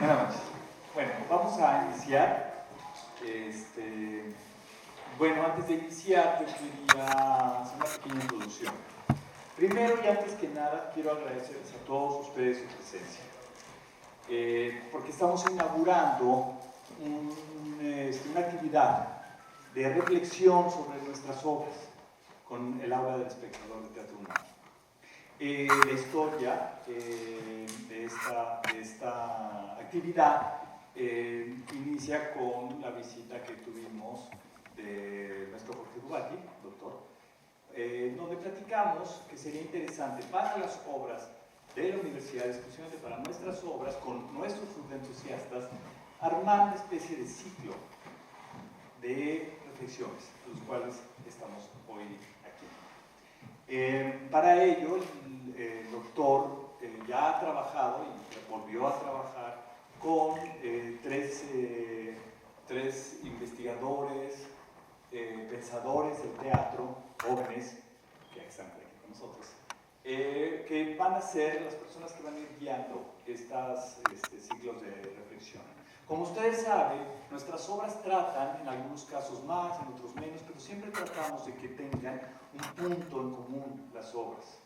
Buenas noches. Bueno, vamos a iniciar. Bueno, antes de iniciar, yo quería hacer una pequeña introducción. Primero y antes que nada, quiero agradecerles a todos ustedes su presencia, porque estamos inaugurando una actividad de reflexión sobre nuestras obras con el aula del espectador de Teatro UNAM. La historia de esta actividad inicia con la visita que tuvimos de nuestro Jorge Dubati, doctor, donde platicamos que sería interesante para las obras de la universidad, exclusivamente para nuestras obras, con nuestros entusiastas, armar una especie de ciclo de reflexiones, los cuales estamos hoy aquí. Para ello, el doctor ya ha trabajado y volvió a trabajar con tres investigadores, pensadores del teatro, jóvenes, que están aquí con nosotros, que van a ser las personas que van a ir guiando estos ciclos de reflexión. Como ustedes saben, nuestras obras tratan, en algunos casos más, en otros menos, pero siempre tratamos de que tengan un punto en común las obras.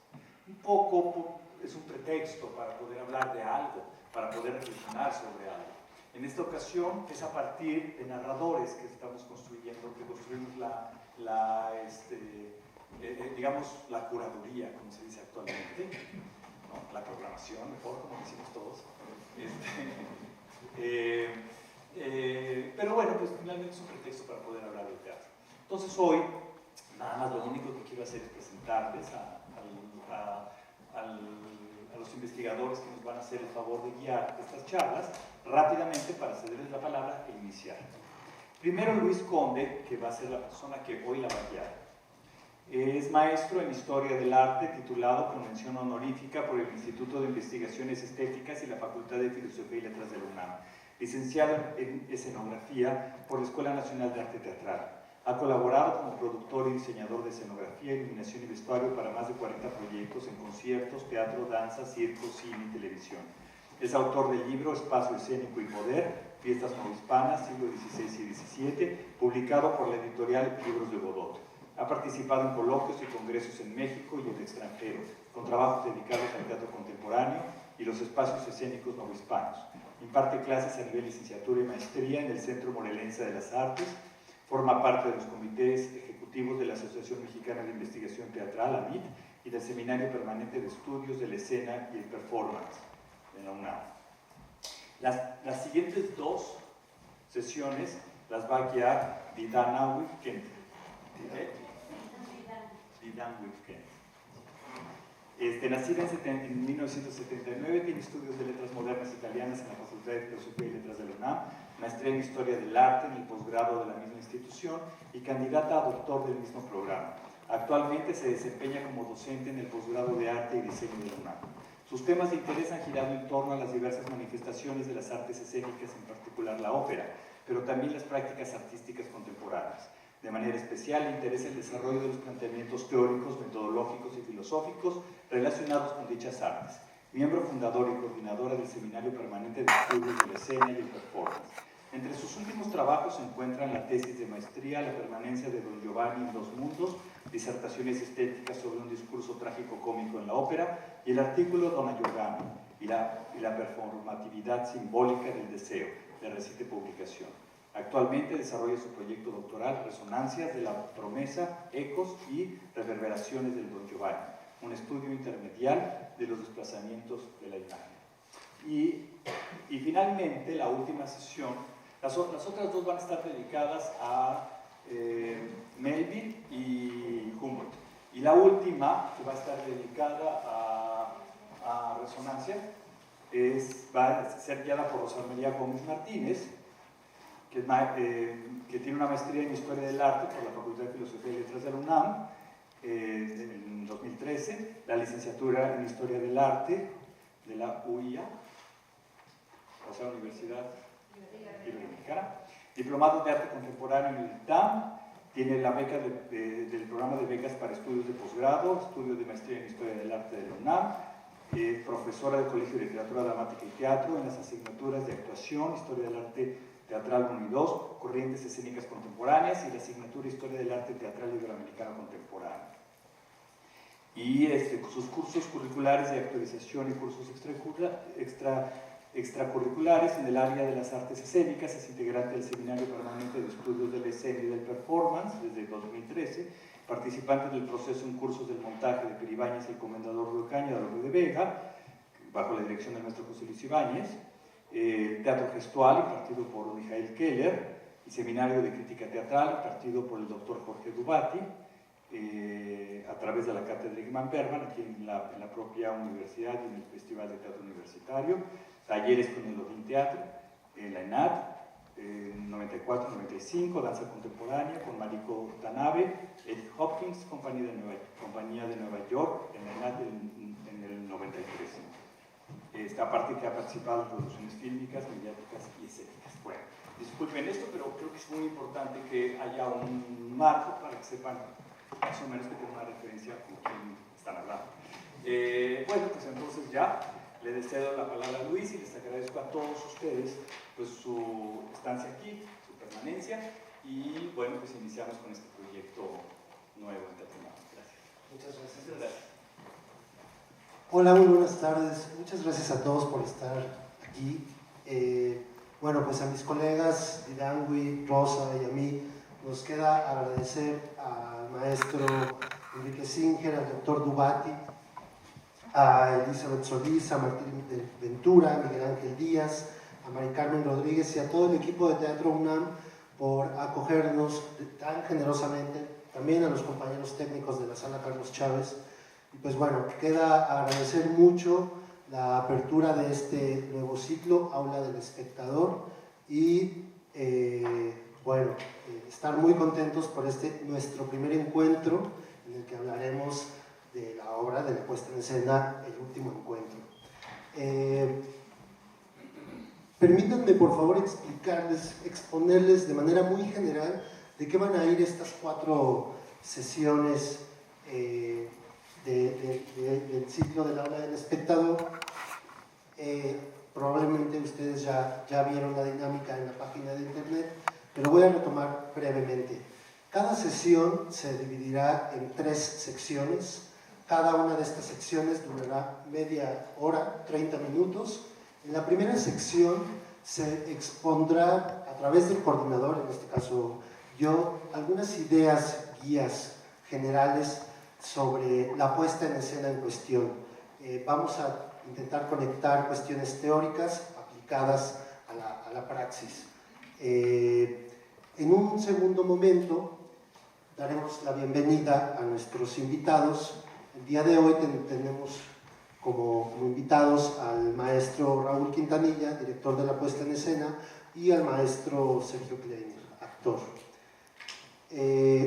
Un poco es un pretexto para poder hablar de algo, para poder reflexionar sobre algo. En esta ocasión es a partir de narradores que estamos construyendo, que construimos digamos, la curaduría, como se dice actualmente, ¿no? La programación, mejor, como decimos todos. Pero bueno, pues finalmente es un pretexto para poder hablar del teatro. Entonces hoy, nada más lo único que quiero hacer es presentarles a los investigadores que nos van a hacer el favor de guiar estas charlas rápidamente para cederles la palabra e iniciar. Primero Luis Conde, que va a ser la persona que hoy la va a guiar. Es maestro en Historia del Arte, titulado con mención honorífica por el Instituto de Investigaciones Estéticas y la Facultad de Filosofía y Letras de la UNAM. Licenciado en Escenografía por la Escuela Nacional de Arte Teatral. Ha colaborado como productor y diseñador de escenografía, iluminación y vestuario para más de 40 proyectos en conciertos, teatro, danza, circo, cine y televisión. Es autor del libro Espacio Escénico y Poder, Fiestas Novohispanas, siglo XVI y XVII, publicado por la editorial Libros de Godot. Ha participado en coloquios y congresos en México y en el extranjero, con trabajos dedicados al teatro contemporáneo y los espacios escénicos novohispanos. Imparte clases a nivel licenciatura y maestría en el Centro Morelense de las Artes. Forma parte de los comités ejecutivos de la Asociación Mexicana de Investigación Teatral, AMIT, y del Seminario Permanente de Estudios de la Escena y el Performance de la UNAM. Las siguientes dos sesiones las va a guiar Didana Wifkent. Nacida en 1979, tiene estudios de letras modernas italianas en la Facultad de Filosofía y Letras de la UNAM, maestría en Historia del Arte en el posgrado de la misma institución y candidata a doctor del mismo programa. Actualmente se desempeña como docente en el posgrado de Arte y Diseño de la UNAM. Sus temas de interés han girado en torno a las diversas manifestaciones de las artes escénicas, en particular la ópera, pero también las prácticas artísticas contemporáneas. De manera especial le interesa el desarrollo de los planteamientos teóricos, metodológicos y filosóficos relacionados con dichas artes. Miembro fundador y coordinadora del Seminario Permanente de Estudios de la Escena y el Performance. Entre sus últimos trabajos se encuentran la tesis de maestría, La permanencia de Don Giovanni en dos mundos, disertaciones estéticas sobre un discurso trágico-cómico en la ópera, y el artículo Donna Giovanni y la performatividad simbólica del deseo, de reciente publicación. Actualmente desarrolla su proyecto doctoral Resonancias de la Promesa, Ecos y Reverberaciones del Don Giovanni, un estudio intermedial de los desplazamientos de la imagen. Y finalmente, la última sesión, las otras dos van a estar dedicadas a Melville y Humboldt. Y la última, que va a estar dedicada a Resonancia, va a ser guiada por Rosa María Gómez Martínez, que tiene una maestría en Historia del Arte por la Facultad de Filosofía y Letras de la UNAM en 2013, la licenciatura en Historia del Arte de la UIA, o sea, Universidad Iberoamericana, diplomado de Arte Contemporáneo en el ITAM, tiene la beca del programa de becas para estudios de posgrado, estudios de maestría en Historia del Arte de la UNAM, profesora del Colegio de Literatura Dramática y Teatro en las asignaturas de Actuación, Historia del Arte Teatral 1 y 2, Corrientes Escénicas Contemporáneas y la asignatura Historia del Arte Teatral Iberoamericano Contemporáneo. Y sus cursos curriculares de actualización y cursos extracurriculares en el área de las artes escénicas. Es integrante del Seminario Permanente de Estudios de la Escena y del Performance desde 2013, participante del proceso en cursos del montaje de Peribáñez, el Comendador de Ocaña, de Vega, bajo la dirección del maestro José Luis Ibáñez, teatro gestual impartido por Mijael Keller, y seminario de crítica teatral impartido por el doctor Jorge Dubati, a través de la cátedra Igman Berman, aquí en la propia universidad y en el Festival de Teatro Universitario, talleres con el Odín Teatro, en la ENAD, 94-95, danza contemporánea con Mariko Tanabe, Ed Hopkins, compañía de Nueva York, en la ENAD en el 93. Aparte que ha participado en producciones fílmicas, mediáticas y escénicas. Bueno, disculpen esto, pero creo que es muy importante que haya un marco para que sepan más o menos que tenga una referencia con quién están hablando. Bueno, pues entonces ya le cedo la palabra a Luis y les agradezco a todos ustedes pues, su estancia aquí, su permanencia, y bueno, pues iniciamos con este proyecto nuevo en Teatro UNAM. Gracias. Muchas gracias. Muchas gracias. Hola, muy buenas tardes. Muchas gracias a todos por estar aquí. Bueno, pues a mis colegas Didangui, Rosa y a mí nos queda agradecer al maestro Enrique Singer, al doctor Dubati, a Elizabeth Solís, a Martín Ventura, a Miguel Ángel Díaz, a Mari Carmen Rodríguez y a todo el equipo de Teatro UNAM por acogernos tan generosamente, también a los compañeros técnicos de la Sala Carlos Chávez. Y pues bueno, queda agradecer mucho la apertura de este nuevo ciclo, Aula del Espectador, y bueno, estar muy contentos por este nuestro primer encuentro en el que hablaremos de la obra, de la puesta en escena, El Último Encuentro. Permítanme por favor exponerles de manera muy general de qué van a ir estas 4 sesiones del ciclo del Aula del Espectador. Probablemente ustedes ya vieron la dinámica en la página de internet, pero voy a retomar brevemente. Cada sesión se dividirá en 3 secciones. Cada una de estas secciones durará media hora, 30 minutos. En la primera sección se expondrá a través del coordinador, en este caso yo, algunas ideas, guías generales sobre la puesta en escena en cuestión. Vamos a intentar conectar cuestiones teóricas aplicadas a la praxis. En un segundo momento daremos la bienvenida a nuestros invitados. El día de hoy tenemos como invitados al maestro Raúl Quintanilla, director de la puesta en escena, y al maestro Sergio Kleiner, actor.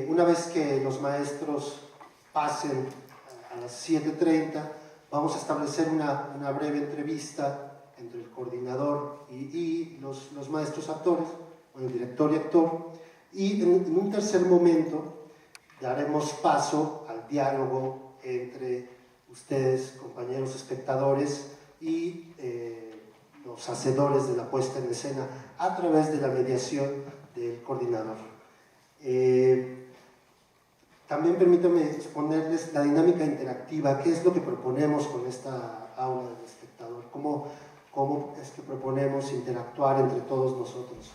Una vez que los maestros pasen a las 7:30, vamos a establecer una breve entrevista entre el coordinador y los maestros actores, bueno, el director y actor, y en un tercer momento daremos paso al diálogo entre ustedes, compañeros espectadores, y los hacedores de la puesta en escena a través de la mediación del coordinador. También permítanme exponerles la dinámica interactiva, qué es lo que proponemos con esta aula del espectador, cómo es que proponemos interactuar entre todos nosotros.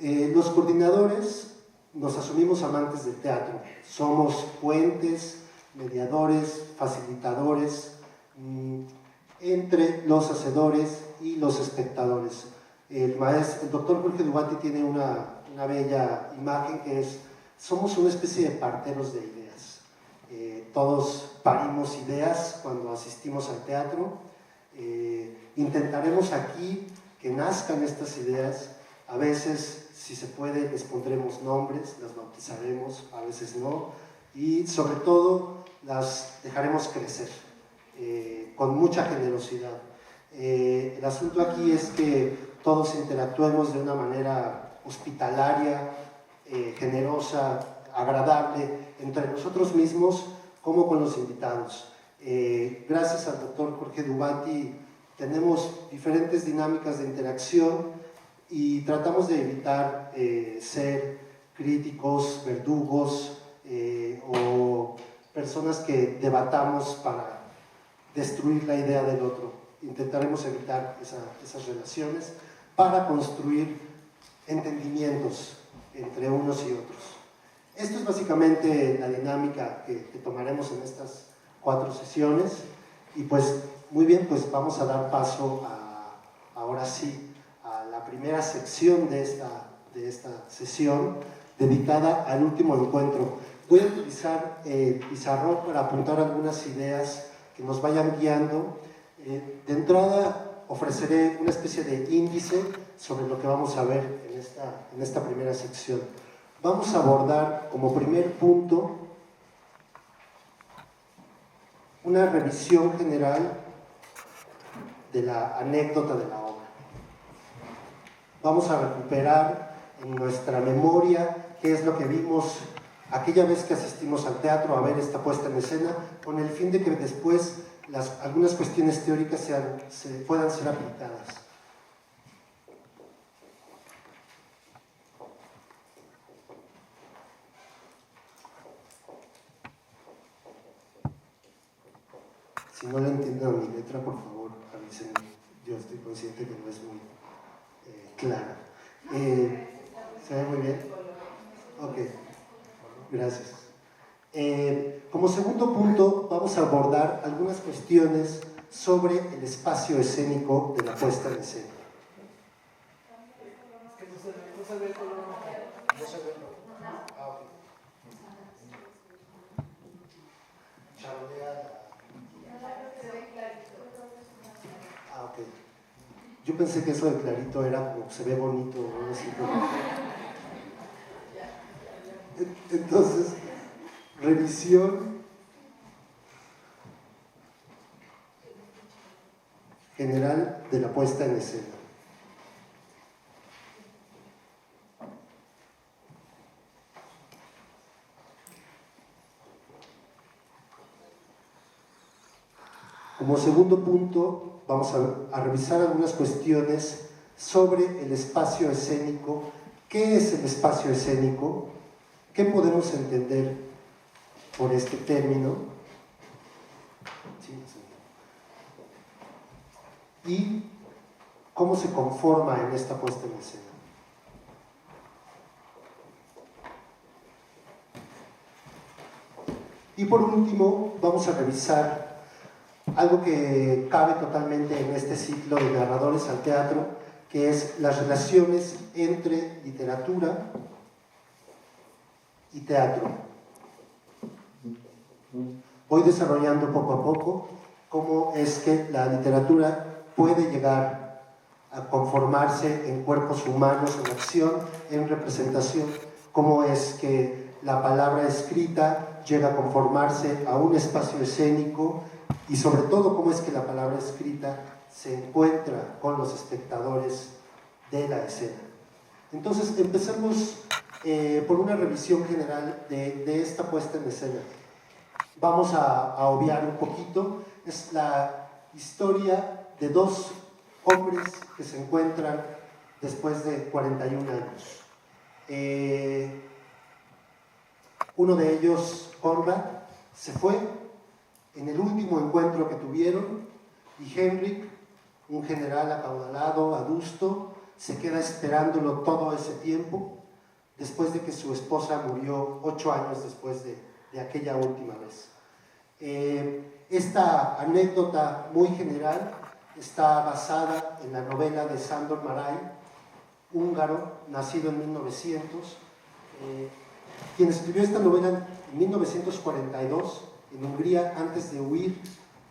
Los coordinadores nos asumimos amantes del teatro, somos puentes, mediadores, facilitadores entre los hacedores y los espectadores. El doctor Jorge Dubati tiene una bella imagen que es: somos una especie de parteros de ideas. Todos parimos ideas cuando asistimos al teatro. Intentaremos aquí que nazcan estas ideas. A veces, si se puede, les pondremos nombres, las bautizaremos, a veces no. Y sobre todo, las dejaremos crecer con mucha generosidad. El asunto aquí es que todos interactuemos de una manera hospitalaria, generosa, agradable, entre nosotros mismos como con los invitados. Gracias al doctor Jorge Dubati tenemos diferentes dinámicas de interacción y tratamos de evitar ser críticos, verdugos o personas que debatamos para destruir la idea del otro. Intentaremos evitar esas relaciones para construir entendimientos entre unos y otros. Esto es básicamente la dinámica que tomaremos en estas 4 sesiones y pues muy bien, pues vamos a dar paso ahora sí a la primera sección de esta sesión dedicada al último encuentro. Voy a utilizar el pizarrón para apuntar algunas ideas que nos vayan guiando. De entrada ofreceré una especie de índice sobre lo que vamos a ver en esta primera sección. Vamos a abordar como primer punto una revisión general de la anécdota de la obra. Vamos a recuperar en nuestra memoria qué es lo que vimos aquella vez que asistimos al teatro a ver esta puesta en escena, con el fin de que después algunas cuestiones teóricas puedan ser aplicadas. Si no le entiendo a mi letra, por favor, avísenme. Yo estoy consciente que no es muy clara. ¿Se ve muy bien? Ok, gracias. Como segundo punto, vamos a abordar algunas cuestiones sobre el espacio escénico de la puesta en escena. Es que no se ve el color. No se ve. Ah, ok. Charolea. Ah, ok. Yo pensé que eso de clarito era como se ve bonito, ¿no? Así como... Entonces, revisión general de la puesta en escena. Como segundo punto, vamos a revisar algunas cuestiones sobre el espacio escénico. ¿Qué es el espacio escénico? ¿Qué podemos entender por este término? Y cómo se conforma en esta puesta en escena. Y por último, vamos a revisar algo que cabe totalmente en este ciclo de narradores al teatro, que es las relaciones entre literatura y teatro. Voy desarrollando poco a poco cómo es que la literatura puede llegar a conformarse en cuerpos humanos, en acción, en representación, cómo es que la palabra escrita llega a conformarse a un espacio escénico y sobre todo cómo es que la palabra escrita se encuentra con los espectadores de la escena. Entonces empecemos por una revisión general de esta puesta en escena. Vamos a obviar un poquito, es la historia de 2 hombres que se encuentran después de 41 años. Uno de ellos, Conrad, se fue en el último encuentro que tuvieron y Henrik, un general acaudalado, adusto, se queda esperándolo todo ese tiempo después de que su esposa murió 8 años después de aquella última vez. Esta anécdota muy general está basada en la novela de Sándor Márai, húngaro, nacido en 1900, quien escribió esta novela en 1942 en Hungría antes de huir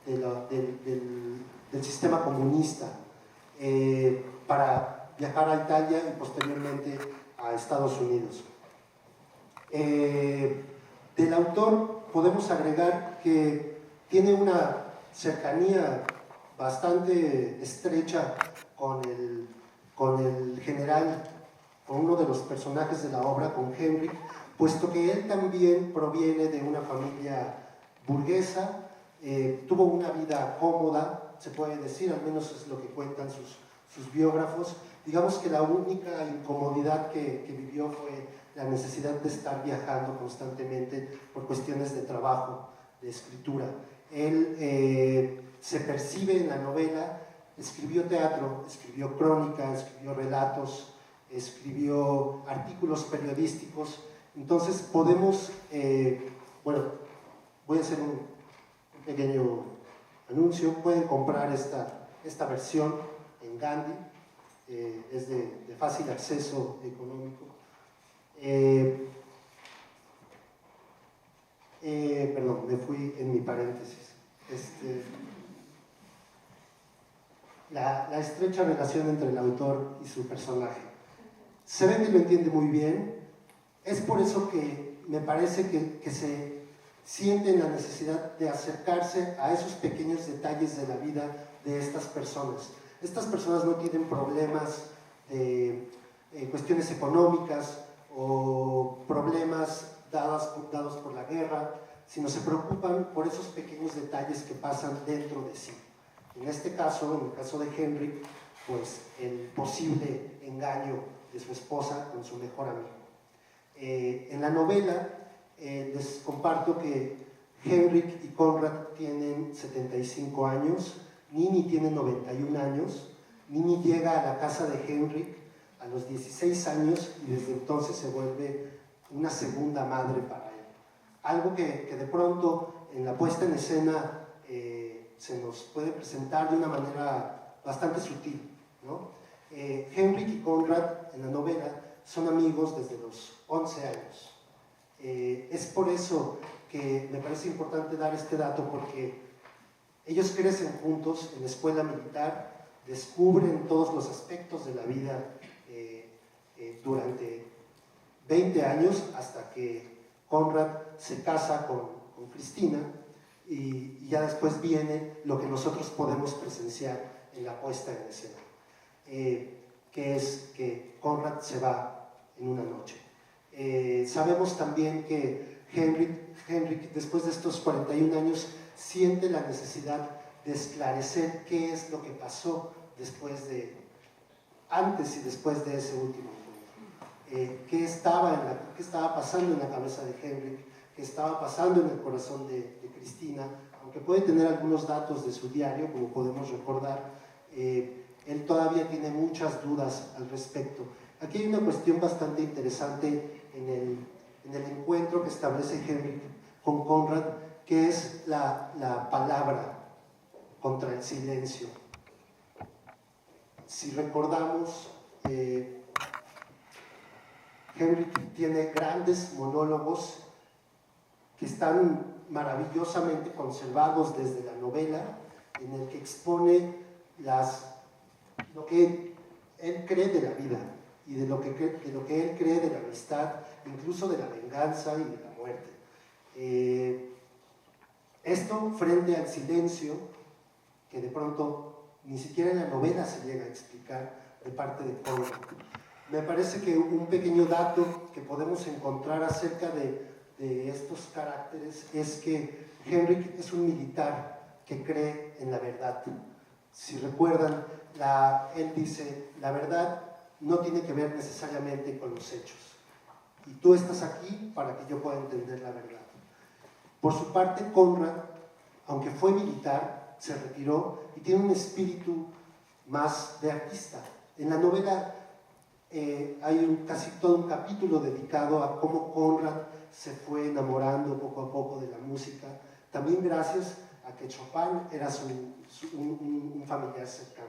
del sistema comunista para viajar a Italia y posteriormente a Estados Unidos. Del autor podemos agregar que tiene una cercanía bastante estrecha con el general, con uno de los personajes de la obra, con Henrik, puesto que él también proviene de una familia burguesa, Tuvo una vida cómoda, se puede decir, al menos es lo que cuentan sus biógrafos. Digamos que la única incomodidad que vivió fue la necesidad de estar viajando constantemente por cuestiones de trabajo, de escritura. Él se percibe en la novela, escribió teatro, escribió crónica, escribió relatos, escribió artículos periodísticos. Entonces podemos, bueno, voy a hacer un pequeño anuncio, pueden comprar esta versión en Gandhi, es de fácil acceso económico. Perdón, me fui en mi paréntesis. La estrecha relación entre el autor y su personaje. Se ve que lo entiende muy bien, es por eso que me parece que se sienten la necesidad de acercarse a esos pequeños detalles de la vida de estas personas. Estas personas no tienen problemas de cuestiones económicas o problemas dados por la guerra, sino se preocupan por esos pequeños detalles que pasan dentro de sí. En este caso, en el caso de Henrik, pues el posible engaño de su esposa con su mejor amigo. En la novela les comparto que Henrik y Conrad tienen 75 años, Nini tiene 91 años, Nini llega a la casa de Henrik a los 16 años y desde entonces se vuelve una segunda madre para él. Algo que de pronto en la puesta en escena se nos puede presentar de una manera bastante sutil, ¿no? Henrik y Conrad en la novela son amigos desde los 11 años. Es por eso que me parece importante dar este dato, porque ellos crecen juntos en la escuela militar, descubren todos los aspectos de la vida durante 20 años hasta que Conrad se casa con Cristina y ya después viene lo que nosotros podemos presenciar en la puesta en escena, que es que Conrad se va en una noche. Sabemos también que Henrik, después de estos 41 años, siente la necesidad de esclarecer qué es lo que pasó antes y después de ese último encuentro. ¿Qué estaba pasando en la cabeza de Henrik? ¿Qué estaba pasando en el corazón de Cristina? Aunque puede tener algunos datos de su diario, como podemos recordar, él todavía tiene muchas dudas al respecto. Aquí hay una cuestión bastante interesante en el encuentro que establece Henrik con Conrad, que es la palabra contra el silencio. Si recordamos, Henrik tiene grandes monólogos que están maravillosamente conservados desde la novela, en el que expone lo que él cree de la vida y de lo que él cree de la amistad, incluso de la venganza y de la muerte. Esto frente al silencio que de pronto ni siquiera en la novela se llega a explicar de parte de Conrad. Me parece que un pequeño dato que podemos encontrar acerca de estos caracteres es que Henrik es un militar que cree en la verdad. Si recuerdan, él dice, la verdad no tiene que ver necesariamente con los hechos. Y tú estás aquí para que yo pueda entender la verdad. Por su parte, Conrad, aunque fue militar, se retiró y tiene un espíritu más de artista. En la novela hay casi todo un capítulo dedicado a cómo Conrad se fue enamorando poco a poco de la música, también gracias a que Chopin era un familiar cercano.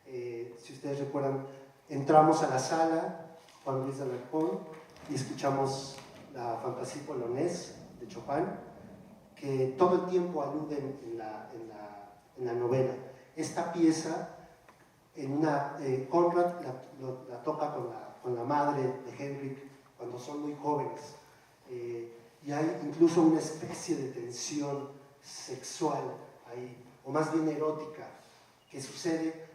Si ustedes recuerdan, entramos a la sala, Juan Luis de Alarcón, y escuchamos la Fantasía Polonaise de Chopin, que todo el tiempo aluden en la novela. Esta pieza, Conrad la toca con la madre de Henrik cuando son muy jóvenes, y hay incluso una especie de tensión sexual ahí, o más bien erótica, que sucede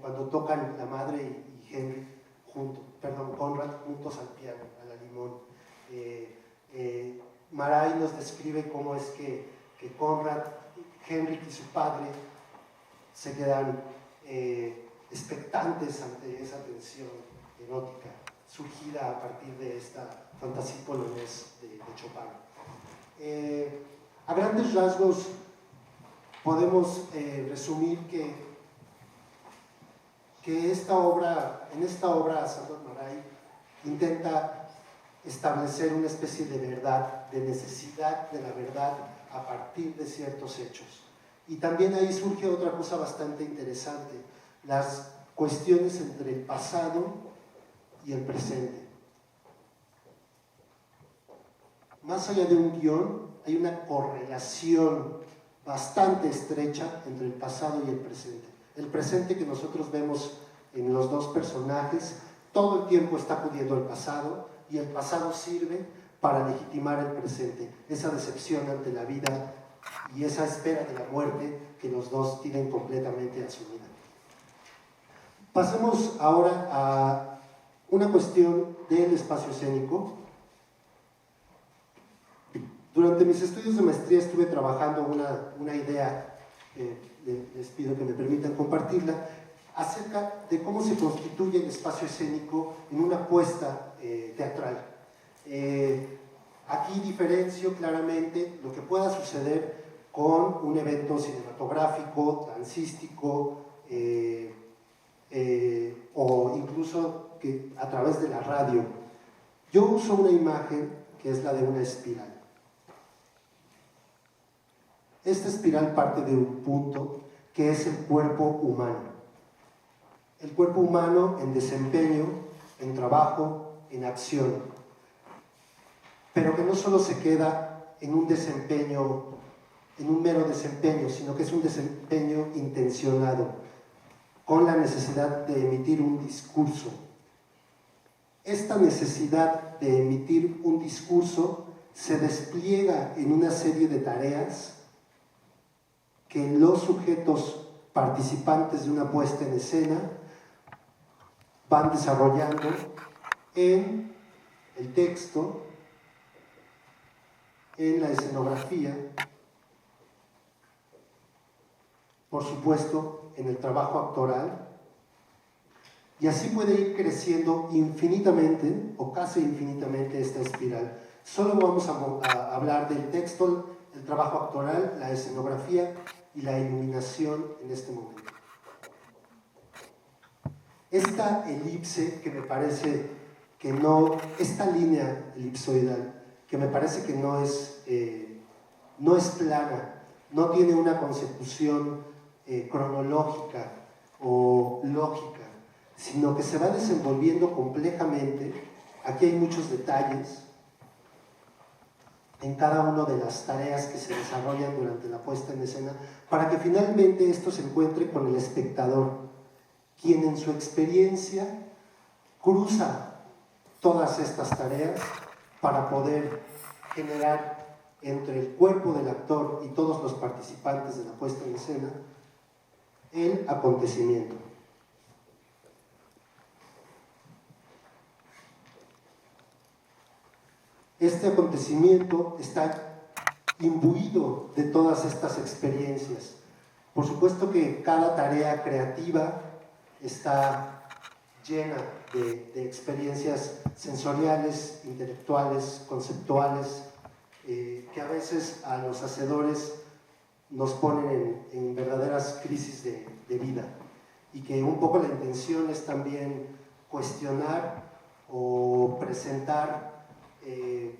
cuando tocan la madre y Henrik Conrad juntos al piano, a la limón. Maray nos describe cómo es que Conrad Henrik y su padre se quedan expectantes ante esa tensión erótica surgida a partir de esta fantasía polonés de Chopin. A grandes rasgos podemos resumir que en esta obra Sándor Márai intenta establecer una especie de verdad, de necesidad de la verdad a partir de ciertos hechos. Y también ahí surge otra cosa bastante interesante, las cuestiones entre el pasado y el presente. Más allá de un guión, hay una correlación bastante estrecha entre el pasado y el presente. El presente que nosotros vemos en los dos personajes, todo el tiempo está acudiendo al pasado, y el pasado sirve para legitimar el presente, esa decepción ante la vida y esa espera de la muerte que los dos tienen completamente asumida. Pasemos ahora a una cuestión del espacio escénico. Durante mis estudios de maestría estuve trabajando una idea, les pido que me permitan compartirla, acerca de cómo se constituye el espacio escénico en una puesta teatral. Aquí diferencio claramente lo que pueda suceder con un evento cinematográfico, dancístico, o incluso que a través de la radio. Yo uso una imagen que es la de una espiral. Esta espiral parte de un punto que es el cuerpo humano. El cuerpo humano en desempeño, en trabajo, en acción. Pero que no solo se queda en un desempeño, en un mero desempeño, sino que es un desempeño intencionado, con la necesidad de emitir un discurso. Esta necesidad de emitir un discurso se despliega en una serie de tareas que los sujetos participantes de una puesta en escena van desarrollando en el texto, en la escenografía, por supuesto, en el trabajo actoral, y así puede ir creciendo infinitamente o casi infinitamente esta espiral. Solo vamos a hablar del texto, el trabajo actoral, la escenografía y la iluminación en este momento. Esta elipse que me parece que no, esta línea elipsoidal que me parece que no es plana, no tiene una consecución cronológica o lógica, sino que se va desenvolviendo complejamente. Aquí hay muchos detalles en cada una de las tareas que se desarrollan durante la puesta en escena, para que finalmente esto se encuentre con el espectador, quien en su experiencia cruza todas estas tareas para poder generar entre el cuerpo del actor y todos los participantes de la puesta en escena el acontecimiento. Este acontecimiento está imbuido de todas estas experiencias. Por supuesto que cada tarea creativa está llena de experiencias sensoriales, intelectuales, conceptuales, que a veces a los hacedores nos ponen en verdaderas crisis de vida, y que un poco la intención es también cuestionar o presentar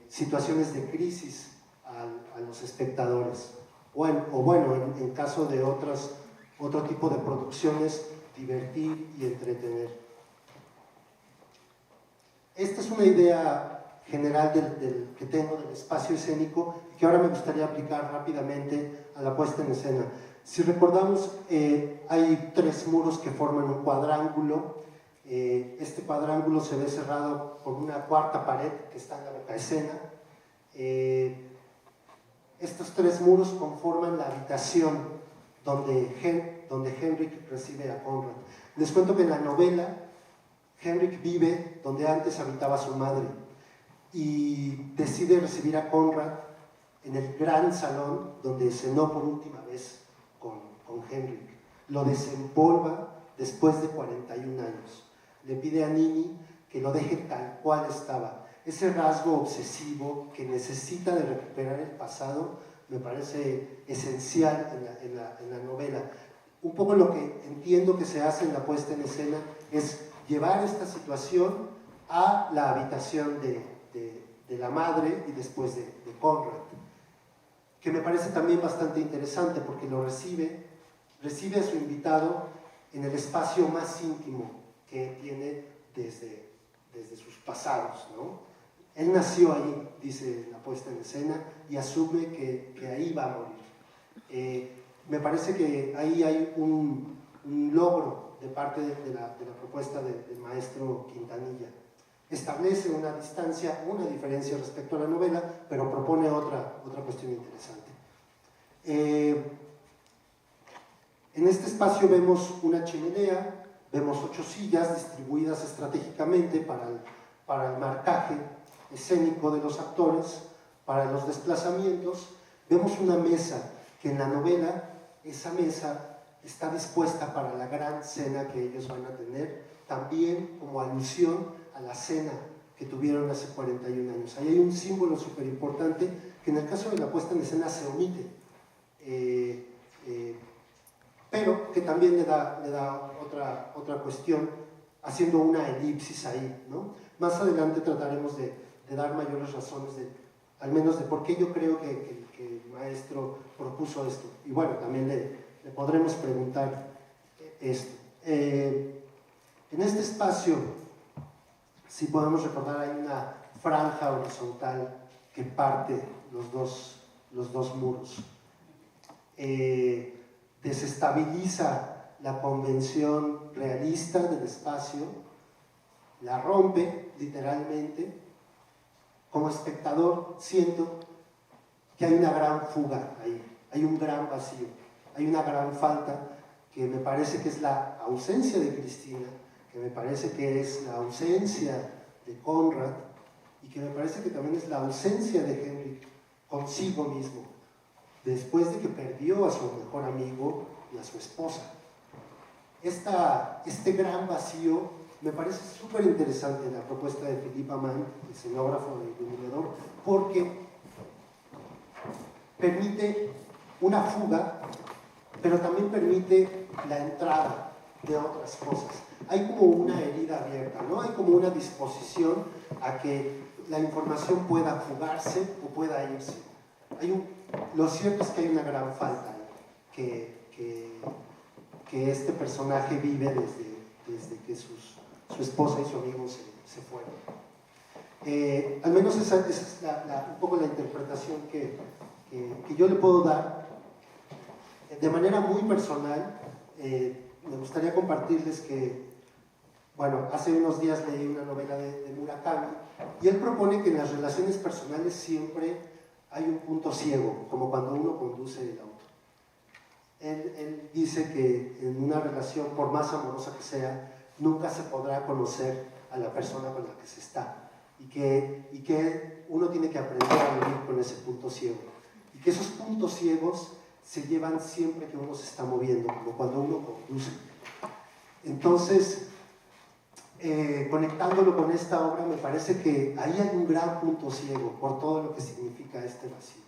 situaciones de crisis a los espectadores, o bueno, en caso de otro tipo de producciones, divertir y entretener. Esta es una idea general que tengo del espacio escénico, que ahora me gustaría aplicar rápidamente a la puesta en escena. Si recordamos, hay 3 muros que forman un cuadrángulo. Este cuadrángulo se ve cerrado por una 4ª pared que está en la mecaescena. Estos 3 muros conforman la habitación donde Henrik recibe a Conrad. Les cuento que en la novela Henrik vive donde antes habitaba su madre y decide recibir a Conrad en el gran salón donde cenó por última vez con Henrik. Lo desempolva después de 41 años. Le pide a Nini que lo deje tal cual estaba. Ese rasgo obsesivo que necesita de recuperar el pasado me parece esencial en la novela. Un poco lo que entiendo que se hace en la puesta en escena es llevar esta situación a la habitación de la madre y después de Conrad, que me parece también bastante interesante porque lo recibe a su invitado en el espacio más íntimo que tiene desde sus pasados, ¿no? Él nació ahí, dice la puesta en escena, y asume que ahí va a morir. Me parece que ahí hay un logro de parte de la propuesta del maestro Quintanilla. Establece una distancia, una diferencia respecto a la novela, pero propone otra cuestión interesante. En este espacio vemos una chimenea, vemos 8 sillas distribuidas estratégicamente para el marcaje escénico de los actores, para los desplazamientos. Vemos una mesa que en la novela, esa mesa está dispuesta para la gran cena que ellos van a tener, también como alusión a la cena que tuvieron hace 41 años. Ahí hay un símbolo súper importante que en el caso de la puesta en escena se omite, pero que también le da otra cuestión, haciendo una elipsis ahí, ¿no? Más adelante trataremos de dar mayores razones, al menos de por qué yo creo que el maestro propuso esto. Y bueno, también le podremos preguntar esto. En este espacio, si podemos recordar, hay una franja horizontal que parte los dos muros. Desestabiliza la convención realista del espacio, la rompe literalmente. Como espectador siento que hay una gran fuga ahí, hay un gran vacío, hay una gran falta que me parece que es la ausencia de Cristina, que me parece que es la ausencia de Conrad y que me parece que también es la ausencia de Henrik consigo mismo, después de que perdió a su mejor amigo y a su esposa. Este gran vacío me parece súper interesante la propuesta de Philippe Amann, escenógrafo de Iluminador, porque permite una fuga, pero también permite la entrada de otras cosas. Hay como una herida abierta, ¿no? Hay como una disposición a que la información pueda fugarse o pueda irse. Lo cierto es que hay una gran falta que este personaje vive desde que su esposa y su amigo se fueron. Al menos esa es un poco la interpretación que yo le puedo dar. De manera muy personal, me gustaría compartirles que, bueno, hace unos días leí una novela de Murakami y él propone que en las relaciones personales siempre hay un punto ciego, como cuando uno conduce el auto. Él dice que en una relación, por más amorosa que sea, nunca se podrá conocer a la persona con la que se está y que uno tiene que aprender a vivir con ese punto ciego y que esos puntos ciegos se llevan siempre que uno se está moviendo, como cuando uno conduce. Entonces, conectándolo con esta obra, me parece que ahí hay un gran punto ciego por todo lo que significa este vacío,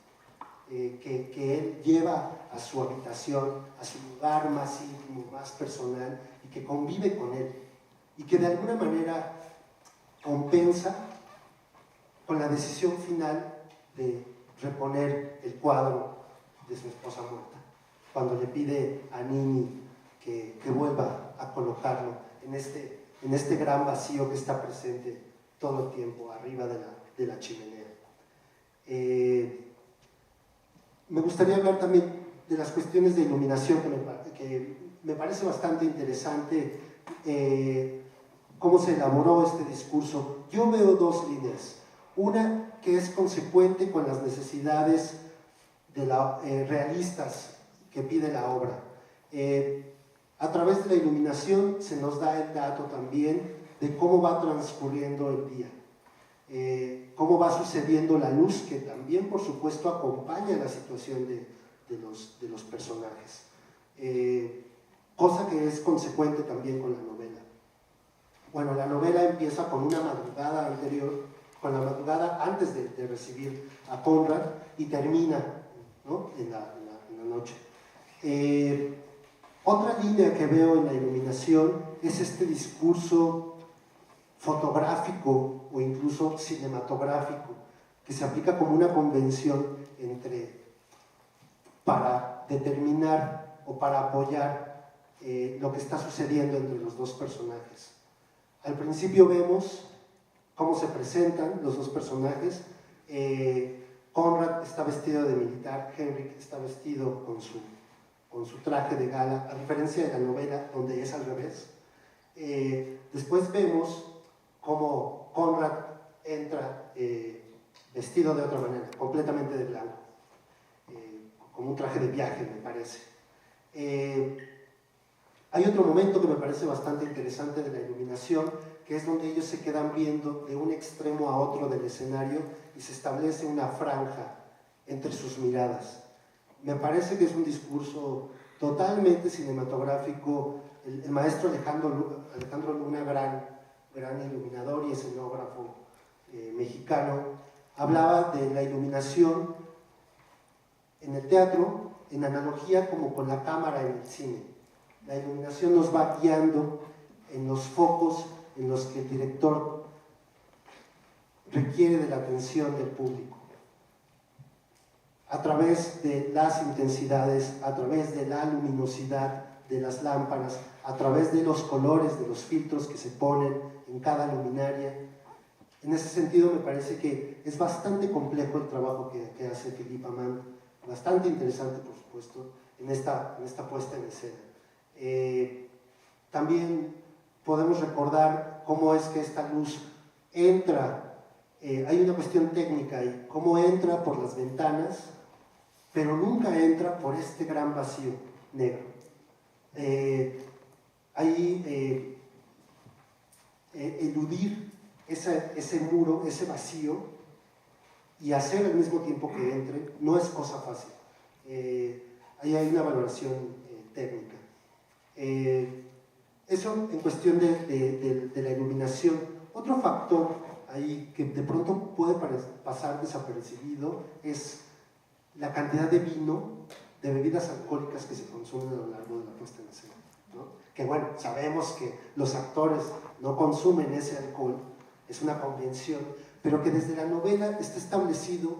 que él lleva a su habitación, a su lugar más íntimo, más personal, y que convive con él, y que de alguna manera compensa con la decisión final de reponer el cuadro de su esposa muerta, cuando le pide a Nini que vuelva a colocarlo en este gran vacío que está presente todo el tiempo arriba de la chimenea. Me gustaría hablar también de las cuestiones de iluminación que me parece bastante interesante cómo se elaboró este discurso. Yo veo dos líneas. Una que es consecuente con las necesidades realistas que pide la obra. A través de la iluminación se nos da el dato también de cómo va transcurriendo el día. cómo va sucediendo la luz, que también por supuesto acompaña la situación de los personajes, cosa que es consecuente también con la novela. Bueno, la novela empieza con una madrugada anterior, con la madrugada antes de recibir a Conrad, y termina, ¿no?, en la noche. Otra línea que veo en la iluminación es este discurso fotográfico o incluso cinematográfico, que se aplica como una convención para determinar o para apoyar lo que está sucediendo entre los dos personajes. Al principio vemos cómo se presentan los dos personajes. Conrad está vestido de militar, Henrik está vestido con su traje de gala, a diferencia de la novela donde es al revés. Después vemos cómo Conrad entra vestido de otra manera, completamente de blanco, como un traje de viaje, me parece. Hay otro momento que me parece bastante interesante de la iluminación, que es donde ellos se quedan viendo de un extremo a otro del escenario y se establece una franja entre sus miradas. Me parece que es un discurso totalmente cinematográfico. El maestro Alejandro Luna, gran iluminador y escenógrafo mexicano, hablaba de la iluminación en el teatro en analogía como con la cámara en el cine. La iluminación nos va guiando en los focos en los que el director requiere de la atención del público, a través de las intensidades, a través de la luminosidad de las lámparas, a través de los colores, de los filtros que se ponen en cada luminaria. En ese sentido me parece que es bastante complejo el trabajo que hace Philippe Amand, bastante interesante por supuesto en esta puesta en escena. También podemos recordar cómo es que esta luz entra, hay una cuestión técnica ahí, cómo entra por las ventanas, pero nunca entra por este gran vacío negro. Eludir ese muro, ese vacío, y hacer al mismo tiempo que entre, no es cosa fácil. Ahí hay una valoración técnica. Eso en cuestión de la iluminación. Otro factor ahí que de pronto puede pasar desapercibido es la cantidad de vino, de bebidas alcohólicas que se consumen a lo largo de la puesta en escena, ¿no? Que bueno, sabemos que los actores no consumen ese alcohol, es una convención, pero que desde la novela está establecido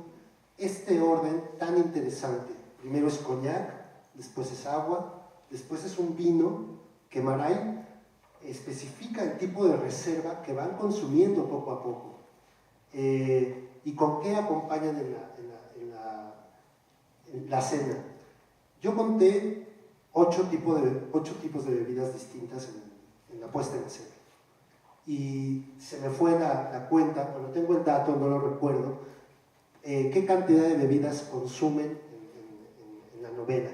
este orden tan interesante. Primero es coñac, después es agua, después es un vino que Marais especifica el tipo de reserva que van consumiendo poco a poco, y con qué acompañan en la cena. Yo conté 8 tipos de bebidas distintas en la puesta en escena, y se me fue la cuenta, pero tengo el dato, no lo recuerdo, qué cantidad de bebidas consumen en la novela.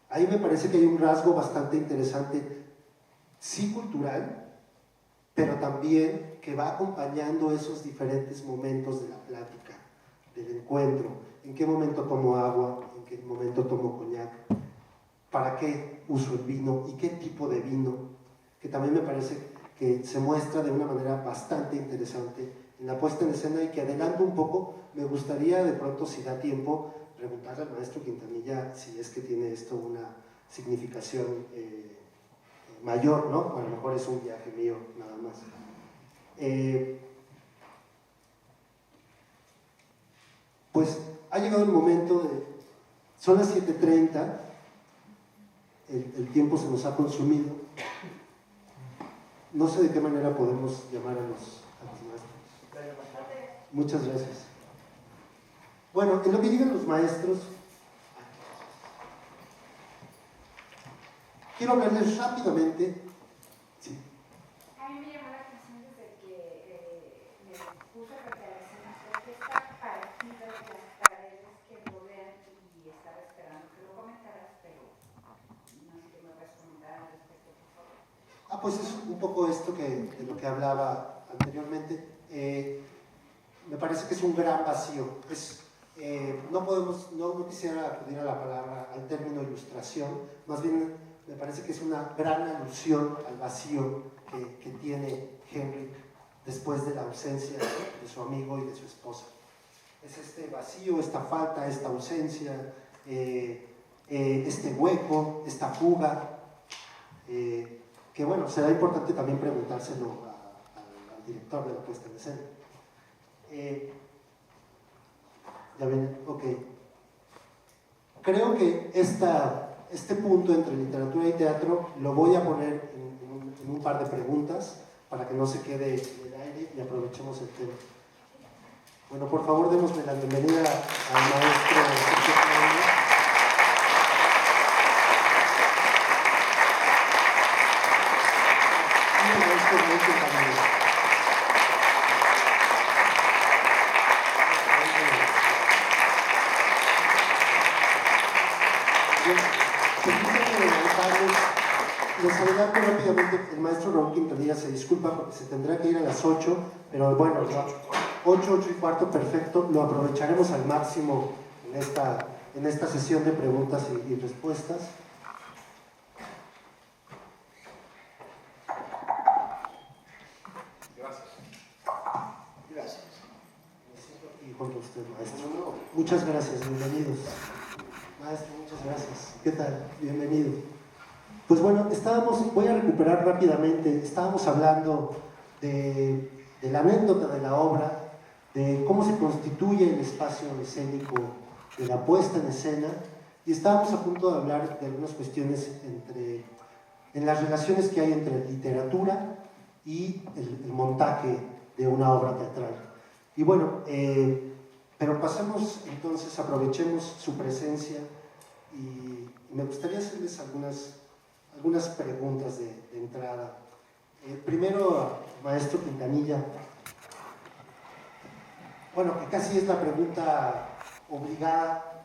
Ahí me parece que hay un rasgo bastante interesante, sí cultural, pero también que va acompañando esos diferentes momentos de la plática, del encuentro. ¿En qué momento tomo agua? ¿En qué momento tomo coñac? ¿Para qué uso el vino? ¿Y qué tipo de vino? Que también me parece que se muestra de una manera bastante interesante en la puesta en escena, y que adelanto un poco, me gustaría de pronto, si da tiempo, preguntarle al maestro Quintanilla si es que tiene esto una significación mayor, ¿no? O a lo mejor es un viaje mío nada más. Pues ha llegado el momento son las 7:30, el tiempo se nos ha consumido. No sé de qué manera podemos llamar a los maestros. Muchas gracias. Bueno, en lo que llegan los maestros, quiero hablarles rápidamente. Sí. A mí me llamó la atención desde que me puse frente a la escena, porque está partido de las paredes que rodean, y estaba esperando que lo comentaras, pero no sé qué me puedes comentar al respecto, por favor. Pues es un poco esto de lo que hablaba anteriormente. me parece que es un gran vacío. No quisiera acudir a la palabra, al término ilustración, más bien me parece que es una gran alusión al vacío que tiene Henrik después de la ausencia de su amigo y de su esposa. Es este vacío, esta falta, esta ausencia, este hueco, esta fuga, que bueno, será importante también preguntárselo al director de la puesta en escena. Ya ven, ok. Creo que este punto entre literatura y teatro lo voy a poner en un par de preguntas para que no se quede en el aire y aprovechemos el tema. Bueno, por favor, démosle la bienvenida al maestro Sergio Claudio. Y al maestro Mauricio Camilo. Les adelanto rápidamente, el maestro Raúl Quintanilla se disculpa porque se tendrá que ir a las 8, pero bueno, 8 y cuarto, perfecto, lo aprovecharemos al máximo en esta sesión de preguntas y respuestas. Gracias. Y junto a usted, maestro. Muchas gracias, bienvenidos. Maestro, muchas gracias. ¿Qué tal? Bienvenido. Pues bueno, voy a recuperar rápidamente, estábamos hablando de la anécdota de la obra, de cómo se constituye el espacio escénico de la puesta en escena, y estábamos a punto de hablar de algunas cuestiones en las relaciones que hay entre literatura y el montaje de una obra teatral. Y bueno, pero pasemos entonces, aprovechemos su presencia y me gustaría hacerles algunas preguntas de entrada. Primero, maestro Quintanilla, bueno, que casi es la pregunta obligada,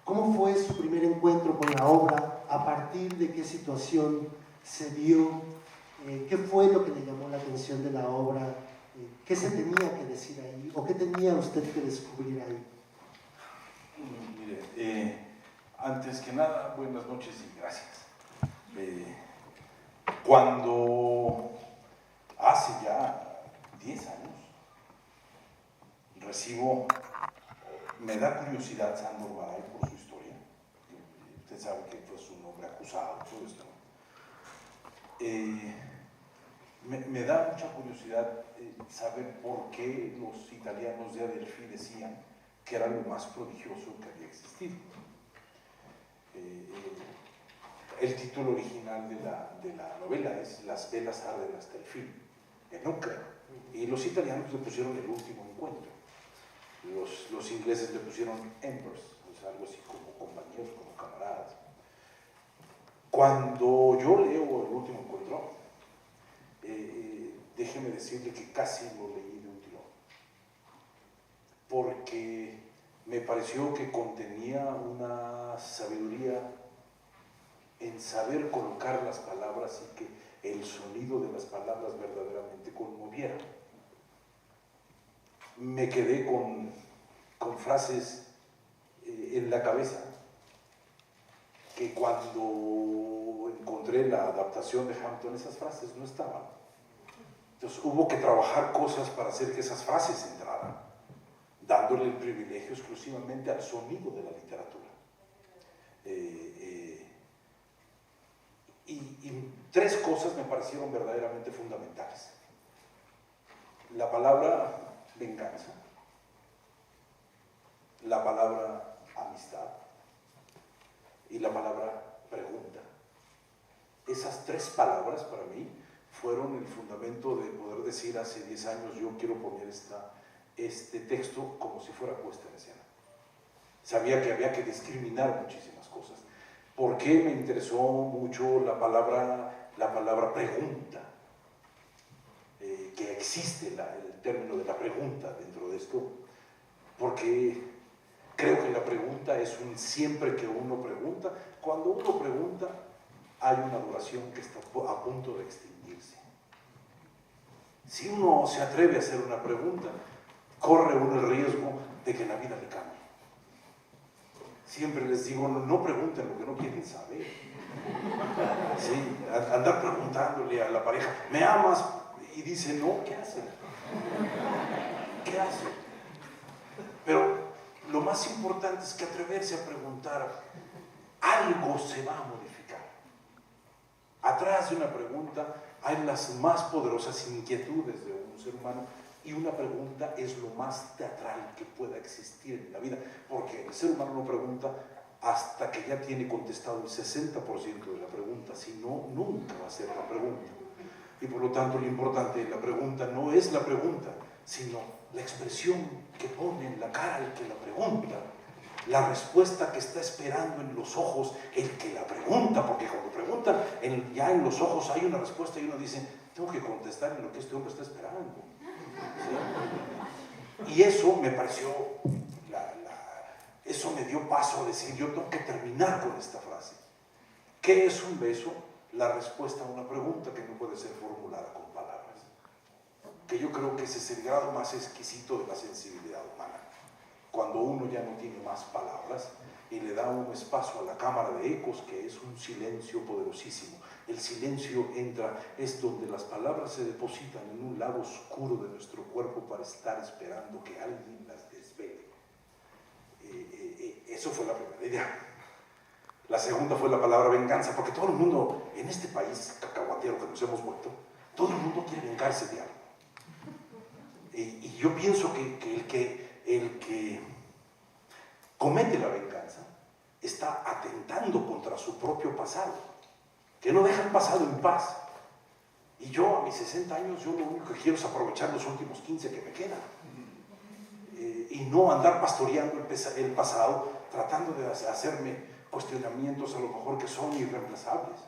¿cómo fue su primer encuentro con la obra? ¿A partir de qué situación se dio? ¿Qué fue lo que le llamó la atención de la obra? ¿Qué se tenía que decir ahí? ¿O qué tenía usted que descubrir ahí? Mire, antes que nada, buenas noches y gracias. Cuando hace ya 10 años me da curiosidad Sándor Garay por su historia. Usted sabe que fue su nombre acusado, todo esto. Me da mucha curiosidad saber por qué los italianos de Adelphi decían que era lo más prodigioso que había existido. El título original de la novela es Las velas arden hasta el fin, en Ucrania, y los italianos le pusieron El último encuentro, los ingleses le pusieron Embers, o sea, algo así como compañeros, como camaradas. Cuando yo leo El último encuentro, déjeme decirle que casi lo leí de un tirón, porque me pareció que contenía una sabiduría en saber colocar las palabras y que el sonido de las palabras verdaderamente conmoviera. Me quedé con frases en la cabeza que cuando encontré la adaptación de Hampton, esas frases no estaban. Entonces hubo que trabajar cosas para hacer que esas frases entraran, dándole el privilegio exclusivamente al sonido de la literatura. Y tres cosas me parecieron verdaderamente fundamentales. La palabra venganza, la palabra amistad y la palabra pregunta. Esas tres palabras para mí fueron el fundamento de poder decir hace 10 años yo quiero poner este texto como si fuera puesta en escena. Sabía que había que discriminar muchísimas cosas. ¿Por qué me interesó mucho la palabra pregunta? Que existe el término de la pregunta dentro de esto, porque creo que la pregunta es un siempre que uno pregunta. Cuando uno pregunta, hay una duración que está a punto de extinguirse. Si uno se atreve a hacer una pregunta, corre uno el riesgo de que la vida le cambie. Siempre les digo, no pregunten lo que no quieren saber. Sí, andar preguntándole a la pareja, ¿me amas? Y dice, no, ¿qué hace? ¿Qué hace? Pero lo más importante es que atreverse a preguntar, algo se va a modificar. Atrás de una pregunta hay las más poderosas inquietudes de un ser humano, y una pregunta es lo más teatral que pueda existir en la vida, porque el ser humano no pregunta hasta que ya tiene contestado el 60% de la pregunta, si no, nunca va a ser la pregunta. Y por lo tanto, lo importante de la pregunta no es la pregunta, sino la expresión que pone en la cara el que la pregunta, la respuesta que está esperando en los ojos el que la pregunta, porque cuando preguntan, ya en los ojos hay una respuesta y uno dice, tengo que contestar en lo que este hombre está esperando. ¿Sí? Y eso me pareció, eso me dio paso a decir, yo tengo que terminar con esta frase. ¿Qué es un beso? La respuesta a una pregunta que no puede ser formulada con palabras. Que yo creo que ese es el grado más exquisito de la sensibilidad humana. Cuando uno ya no tiene más palabras y le da un espacio a la cámara de ecos, que es un silencio poderosísimo. El silencio entra, es donde las palabras se depositan en un lado oscuro de nuestro cuerpo para estar esperando que alguien las desvele. Eso fue la primera idea. La segunda fue la palabra venganza, porque todo el mundo, en este país cacahuatero que nos hemos vuelto, todo el mundo quiere vengarse de algo. Y yo pienso que el que comete la venganza está atentando contra su propio pasado, que no deja el pasado en paz. Y yo a mis 60 años, yo lo único que quiero es aprovechar los últimos 15 que me quedan. Y no andar pastoreando el pasado, tratando de hacerme cuestionamientos a lo mejor que son irreemplazables.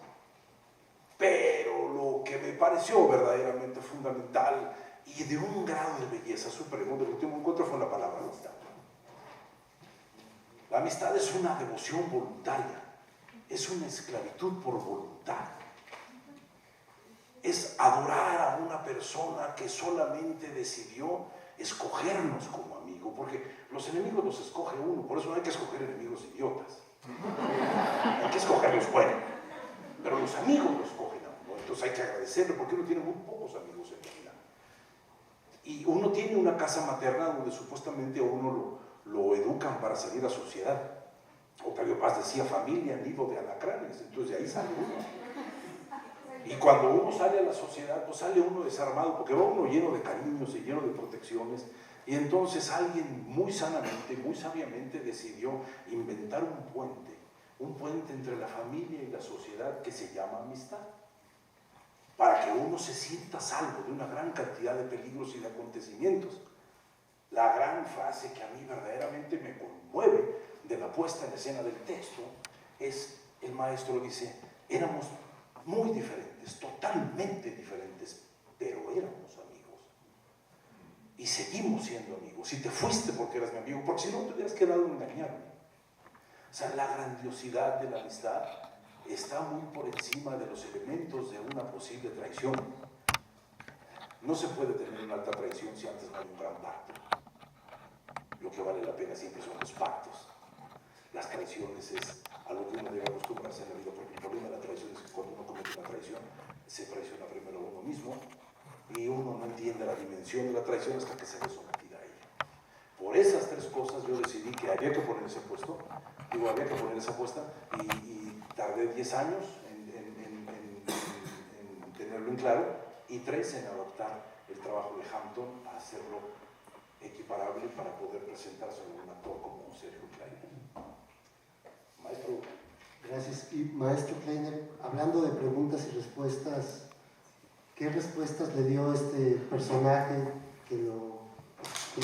Pero lo que me pareció verdaderamente fundamental y de un grado de belleza supremo del último encuentro fue la palabra amistad. La amistad es una devoción voluntaria, es una esclavitud por voluntad. Es adorar a una persona que solamente decidió escogernos como amigo, porque los enemigos los escoge uno, por eso no hay que escoger enemigos idiotas. Hay que escoger los buenos, pero los amigos los escogen a uno, entonces hay que agradecerlo porque uno tiene muy pocos amigos en la vida. Y uno tiene una casa materna donde supuestamente a uno lo educan para salir a sociedad. Octavio Paz decía, familia, nido de alacranes, entonces de ahí sale uno. Y cuando uno sale a la sociedad, pues sale uno desarmado, porque va uno lleno de cariños y lleno de protecciones, y entonces alguien muy sanamente, muy sabiamente decidió inventar un puente entre la familia y la sociedad que se llama amistad, para que uno se sienta salvo de una gran cantidad de peligros y de acontecimientos. La gran frase que a mí verdaderamente me conmueve de la puesta en escena del texto es, el maestro dice, éramos muy diferentes, totalmente diferentes, pero éramos amigos. Y seguimos siendo amigos. Y te fuiste porque eras mi amigo, porque si no te hubieras quedado en engañarme. O sea, la grandiosidad de la amistad está muy por encima de los elementos de una posible traición. No se puede tener una alta traición si antes no hay un gran pacto. Lo que vale la pena siempre son los pactos. Las traiciones es algo que uno debe acostumbrarse en la vida, porque el problema de la traición es que cuando uno comete una traición, se traiciona primero a uno mismo y uno no entiende la dimensión de la traición hasta que se ve sometida a ella. Por esas tres cosas yo decidí que había que poner esa apuesta y tardé 10 años en tenerlo en claro y 3 en adaptar el trabajo de Hampton a hacerlo equiparable para poder presentarse a un actor como Sergio Kleiner. Maestro. Gracias. Y maestro Kleiner, hablando de preguntas y respuestas, ¿qué respuestas le dio este personaje que le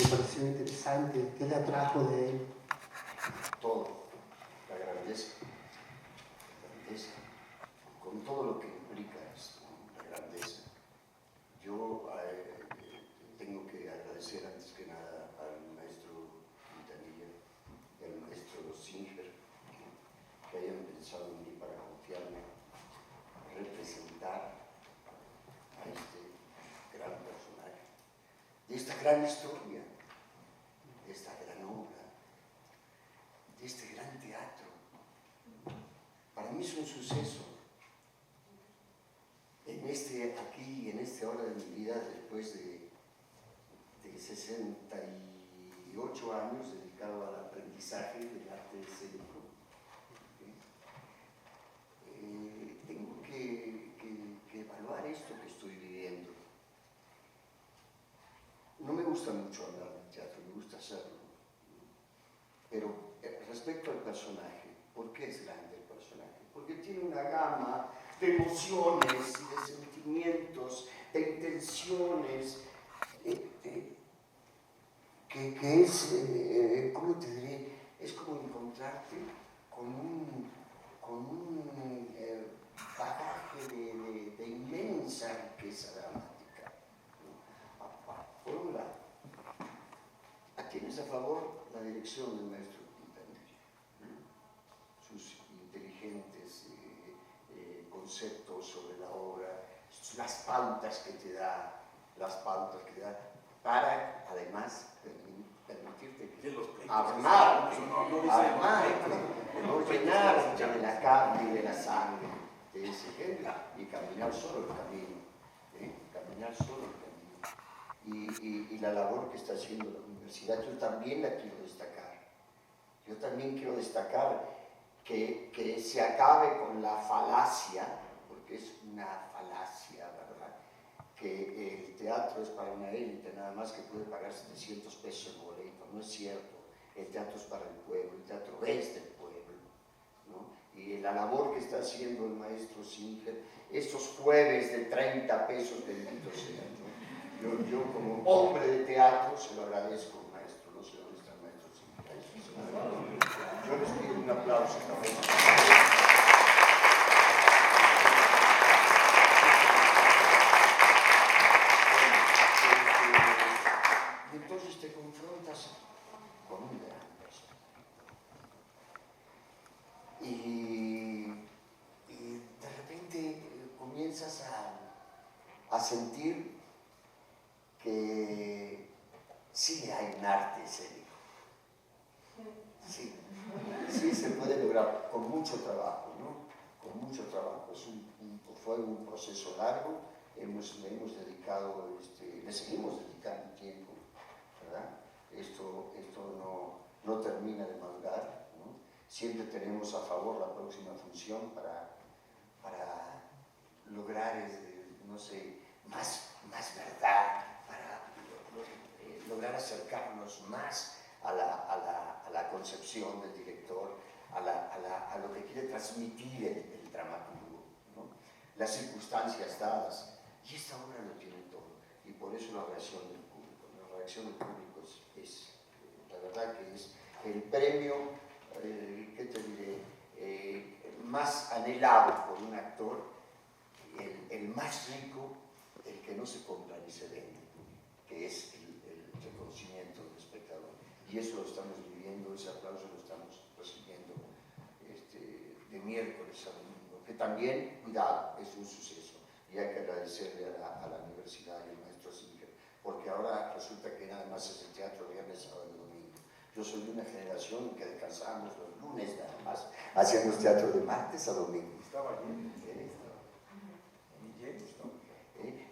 pareció interesante? ¿Qué le atrajo de él? Todo, la grandeza, con todo lo que implica esto, la grandeza. Yo tengo que agradecer antes que nada al maestro Quintanilla y al maestro Singer que hayan pensado en mí para confiarme, representar a este gran personaje, de esta gran historia hora de mi vida después de 68 años dedicado al aprendizaje del arte escénico. Tengo que evaluar esto que estoy viviendo. No me gusta mucho hablar del teatro, me gusta hacerlo. Pero respecto al personaje, ¿por qué es grande el personaje? Porque tiene una gama de emociones y de sentimientos, de intenciones, que es, ¿cómo te diré? Es como encontrarte con un bagaje de inmensa riqueza dramática, ¿no? Por un lado, tienes a favor la dirección del maestro Quintanilla, ¿no? Sus inteligentes conceptos sobre la obra, las pautas que te da, para además permitirte armar, no llenarte de la carne y de la sangre de ese género y caminar solo el camino, caminar solo el camino. Y la labor que está haciendo la universidad, yo también la quiero destacar. Yo también quiero destacar que se acabe con la falacia, porque es una falacia, ¿verdad? Que el teatro es para una élite nada más que puede pagar 700 pesos el boleto. No es cierto. El teatro es para el pueblo, el teatro es del pueblo, ¿no? Y la labor que está haciendo el maestro Singer, estos jueves de 30 pesos, bendito sea, ¿no? Yo como hombre de teatro se lo agradezco, maestro, no sé dónde está el maestro Singer. Yo les pido un aplauso también. Entonces te confrontas con un gran personaje. Y de repente comienzas a sentir que sí hay un arte escénico. Sí se puede lograr con mucho trabajo, ¿no? Con mucho trabajo. Fue un proceso largo, le hemos dedicado, le seguimos dedicando tiempo, ¿verdad? Esto no termina de madurar, ¿no? Siempre tenemos a favor la próxima función para lograr, no sé, más verdad, para lograr acercarnos más a la concepción del director, a lo que quiere transmitir el dramaturgo, ¿no? Las circunstancias dadas, y esta obra lo tiene todo, y por eso la reacción del público. La reacción del público es la verdad que es el premio, ¿qué te diré?, más anhelado por un actor, el más rico, el que no se compra ni se vende, que es el reconocimiento del espectador. Y eso lo estamos viviendo, ese aplauso lo estamos recibiendo de miércoles a domingo, que también, cuidado, es un suceso. Y hay que agradecerle a la universidad y al maestro Singer, porque ahora resulta que nada más es el teatro viernes, sábado y domingo. Yo soy de una generación que descansábamos los lunes nada más, hacíamos teatro de martes a domingo. Estaba lleno,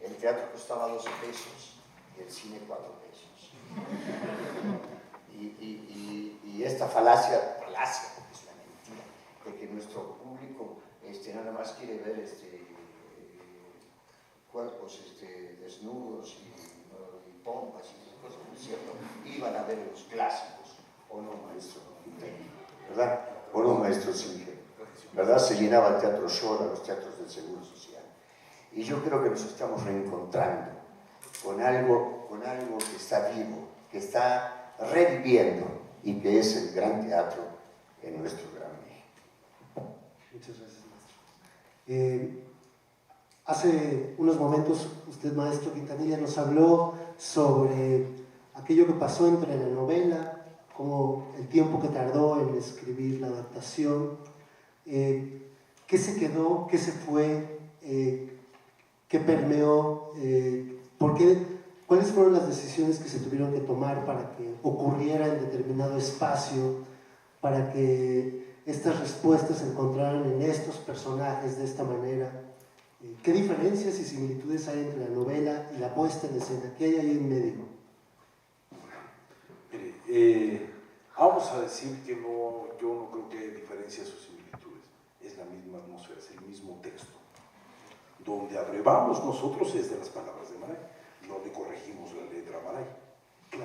el teatro costaba 12 pesos y el cine 4 pesos. Y esta falacia, porque es una mentira, de que nuestro público nada más quiere ver cuerpos desnudos y pompas y esas cosas, ¿no es cierto? Iban a ver los clásicos, ¿o no, maestro? ¿Verdad? ¿O no, maestro Singer? ¿Verdad? Se llenaba el Teatro Shora, los teatros del Seguro Social. Y yo creo que nos estamos reencontrando con algo que está vivo, que está reviviendo y que es el gran teatro en nuestro gran México. Muchas gracias, maestro. Hace unos momentos usted, maestro Quintanilla, nos habló sobre aquello que pasó entre la novela, como el tiempo que tardó en escribir la adaptación, qué se quedó, qué se fue, qué permeó, cuáles fueron las decisiones que se tuvieron que tomar para que ocurriera en determinado espacio, para que estas respuestas se encontraran en estos personajes de esta manera. ¿Qué diferencias y similitudes hay entre la novela y la puesta en escena? ¿Qué hay ahí en medio? Mire, vamos a decir que yo no creo que haya diferencias o similitudes. Es la misma atmósfera, es el mismo texto. Donde abrevamos nosotros es de las palabras de Maray, no le corregimos la letra a Maray.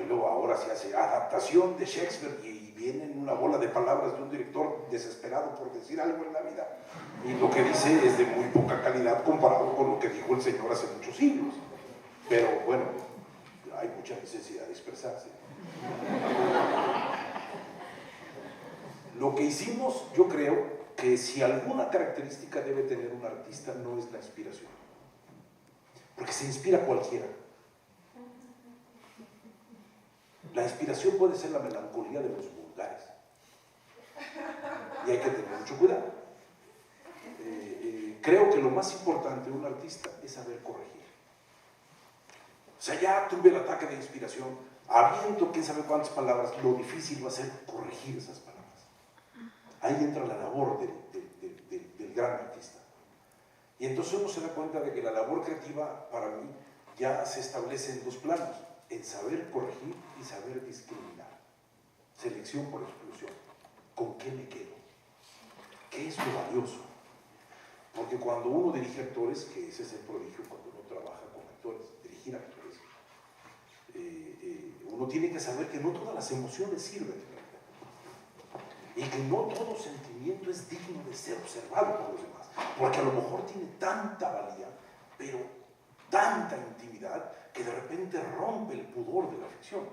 Luego ahora se hace adaptación de Shakespeare y viene una bola de palabras de un director desesperado por decir algo en la vida. Y lo que dice es de muy poca calidad comparado con lo que dijo el señor hace muchos siglos. Pero bueno, hay mucha necesidad de expresarse. Lo que hicimos, yo creo que si alguna característica debe tener un artista no es la inspiración. Porque se inspira cualquiera. La inspiración puede ser la melancolía de los vulgares. Y hay que tener mucho cuidado. Creo que lo más importante de un artista es saber corregir. O sea, ya tuve el ataque de inspiración, habiendo quién sabe cuántas palabras, lo difícil va a ser corregir esas palabras. Ahí entra la labor del gran artista. Y entonces uno se da cuenta de que la labor creativa, para mí, ya se establece en dos planos: en saber corregir y saber discriminar. Selección por exclusión. ¿Con qué me quedo? ¿Qué es lo valioso? Porque cuando uno dirige actores, que ese es el prodigio cuando uno trabaja con actores, dirigir actores, uno tiene que saber que no todas las emociones sirven y que no todo sentimiento es digno de ser observado por los demás, porque a lo mejor tiene tanta valía, pero tanta intimidad, que de repente rompe el pudor de la ficción.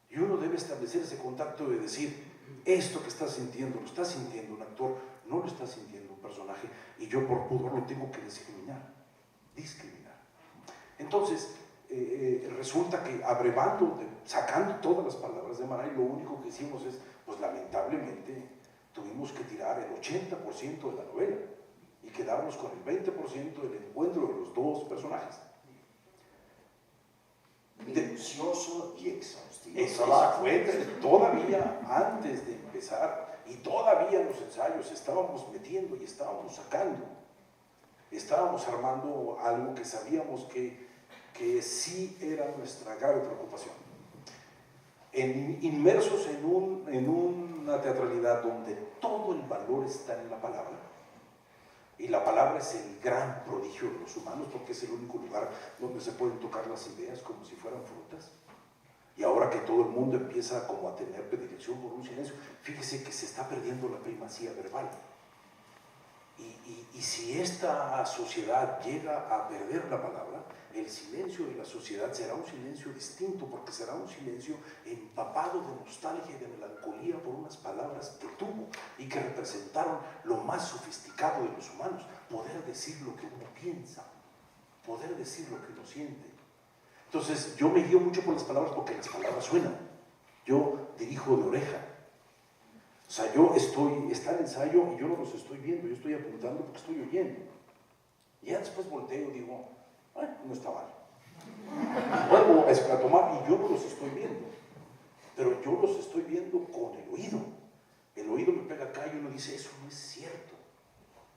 Y uno debe establecer ese contacto de decir: esto que estás sintiendo, lo está sintiendo un actor, no lo está sintiendo un personaje, y yo por pudor lo tengo que discriminar. Entonces, resulta que abrevando, sacando todas las palabras de Maray, lo único que hicimos es, pues lamentablemente, tuvimos que tirar el 80% de la novela y quedarnos con el 20% del encuentro de los dos personajes. Minucioso y exhaustivo. Eso fue todavía antes de empezar, y todavía en los ensayos estábamos metiendo y estábamos sacando, estábamos armando algo que sabíamos que sí era nuestra grave preocupación. Inmersos en una teatralidad donde todo el valor está en la palabra, y la palabra es el gran prodigio de los humanos, porque es el único lugar donde se pueden tocar las ideas como si fueran frutas. Y ahora que todo el mundo empieza como a tener predilección por un silencio, fíjese que se está perdiendo la primacía verbal. Y si esta sociedad llega a perder la palabra, el silencio de la sociedad será un silencio distinto, porque será un silencio empapado de nostalgia y de melancolía por unas palabras que tuvo y que representaron lo más sofisticado de los humanos: poder decir lo que uno piensa, poder decir lo que uno siente. Entonces yo me guío mucho por las palabras, porque las palabras suenan. Yo dirijo de oreja. O sea, está el ensayo y yo no los estoy viendo, yo estoy apuntando porque estoy oyendo. Y ya después volteo y digo: no está mal. Vuelvo a tomar y yo no los estoy viendo, pero yo los estoy viendo con el oído. El oído me pega acá y uno dice: eso no es cierto.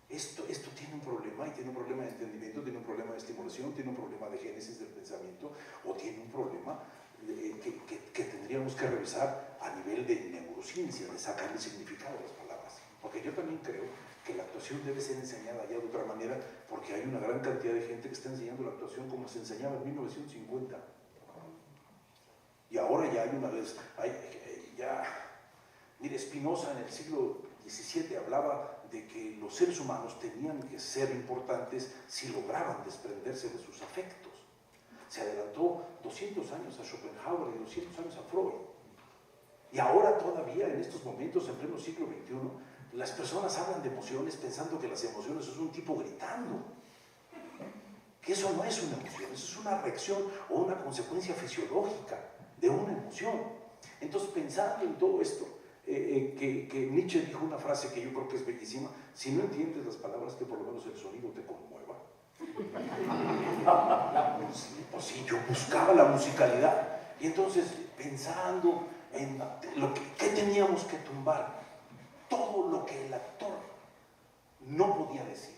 Esto tiene un problema, y tiene un problema de entendimiento, tiene un problema de estimulación, tiene un problema de génesis del pensamiento, o tiene un problema que tendríamos que revisar a nivel de neurociencia, de sacar el significado de las palabras. Porque yo también creo que la actuación debe ser enseñada ya de otra manera, porque hay una gran cantidad de gente que está enseñando la actuación como se enseñaba en 1950. Y ahora ya hay una vez, mire, Spinoza en el siglo XVII hablaba de que los seres humanos tenían que ser importantes si lograban desprenderse de sus afectos. Se adelantó 200 años a Schopenhauer y 200 años a Freud. Y ahora todavía, en estos momentos, en pleno siglo XXI, las personas hablan de emociones pensando que las emociones es un tipo gritando. Que eso no es una emoción, eso es una reacción o una consecuencia fisiológica de una emoción. Entonces, pensando en todo esto, que Nietzsche dijo una frase que yo creo que es bellísima: si no entiendes las palabras, que por lo menos el sonido te conmueva. Pues sí, yo buscaba la musicalidad, y entonces pensando en qué teníamos que tumbar, todo lo que el actor no podía decir,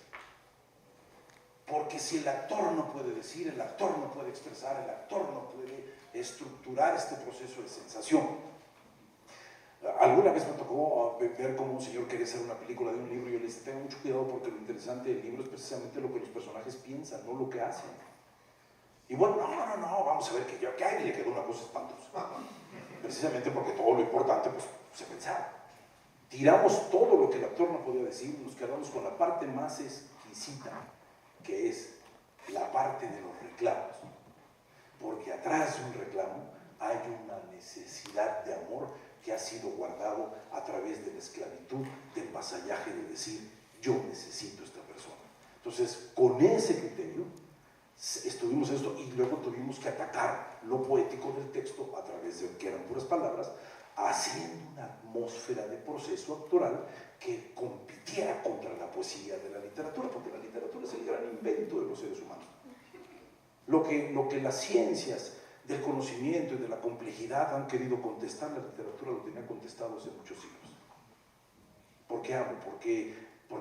Porque si el actor no puede decir, el actor no puede expresar, el actor no puede estructurar este proceso de sensación. Alguna vez me tocó ver cómo un señor quería hacer una película de un libro y yo le dije, tenga mucho cuidado porque lo interesante del libro es precisamente lo que los personajes piensan, no lo que hacen. Y bueno, no, vamos a ver que a él le quedó una cosa espantosa. Precisamente porque todo lo importante pues se pensaba. Tiramos todo lo que el actor no podía decir, nos quedamos con la parte más exquisita, que es la parte de los reclamos. Porque atrás de un reclamo hay una necesidad de amor que ha sido guardado a través de la esclavitud, del vasallaje de decir, yo necesito a esta persona. Entonces, con ese criterio, estuvimos esto y luego tuvimos que atacar lo poético del texto a través de que eran puras palabras, haciendo una atmósfera de proceso actoral que compitiera contra la poesía de la literatura, porque la literatura es el gran invento de los seres humanos. Lo que las ciencias del conocimiento y de la complejidad han querido contestar, la literatura lo tenía contestado hace muchos siglos. ¿Por qué amo? ¿Por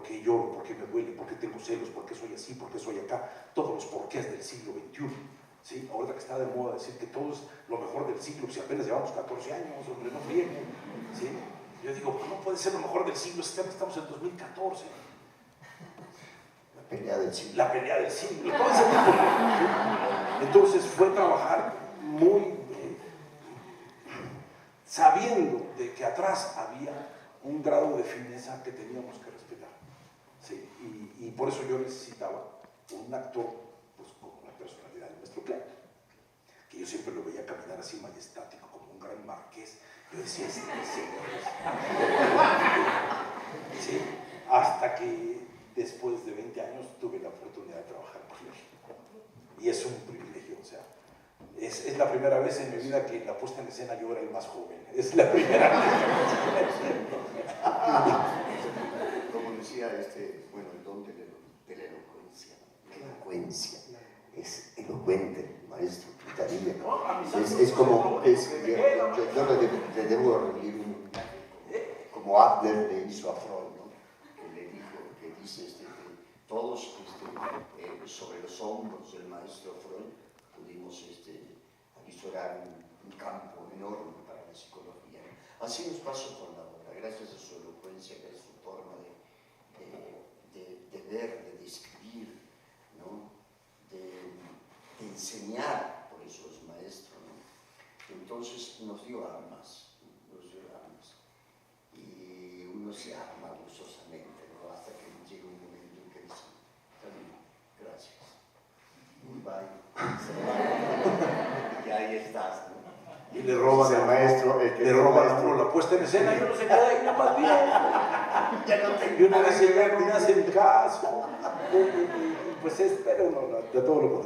qué lloro? ¿Por qué me duele? ¿Por qué tengo celos? ¿Por qué soy así? ¿Por qué soy acá? Todos los porqués del siglo XXI. ¿Sí? Ahorita que está de moda decir que todo es lo mejor del siglo, si apenas llevamos 14 años, hombre, no frieguen. ¿Sí? Yo digo, no puede ser lo mejor del siglo, estamos en 2014. La pelea del siglo. La pelea del siglo. Todo ese tipo de... ¿sí? Entonces fue trabajar muy sabiendo de que atrás había un grado de fineza que teníamos que respetar. ¿Sí? Y por eso yo necesitaba un actor pues, con la personalidad del maestro Klein, que yo siempre lo veía caminar así majestático, como un gran marqués. Yo decía, este señor es... ¿sí? Hasta que después de 20 años tuve la oportunidad de trabajar con él. Y es un privilegio, o sea, es la primera vez en mi vida que en la puesta en escena yo era el más joven. Es la primera vez. Como decía bueno, el don de la elocuencia. La elocuencia. Es elocuente, maestro Quintanilla. Es como, yo le debo rendir un homenaje, como Adler le hizo a Freud, ¿no? Que le dijo, que dice que todos sobre los hombros del maestro Freud pudimos avisorar un campo enorme para la psicología. Así nos pasó con la obra, gracias a su elocuencia, a su forma de ver, de describir, ¿no? de enseñar, por eso es maestro, ¿no? Entonces nos dio armas, y uno se arma gustosamente, ¿no? Hasta que llega un momento en que dice, también, gracias, bye. Y ahí estás, ¿no? Y le roban al maestro, le roban a uno la puesta en escena y uno se queda ahí nada más bien. Ya no tengo. Y uno dice, ya no me hacen caso. Pues pero no, de todo lo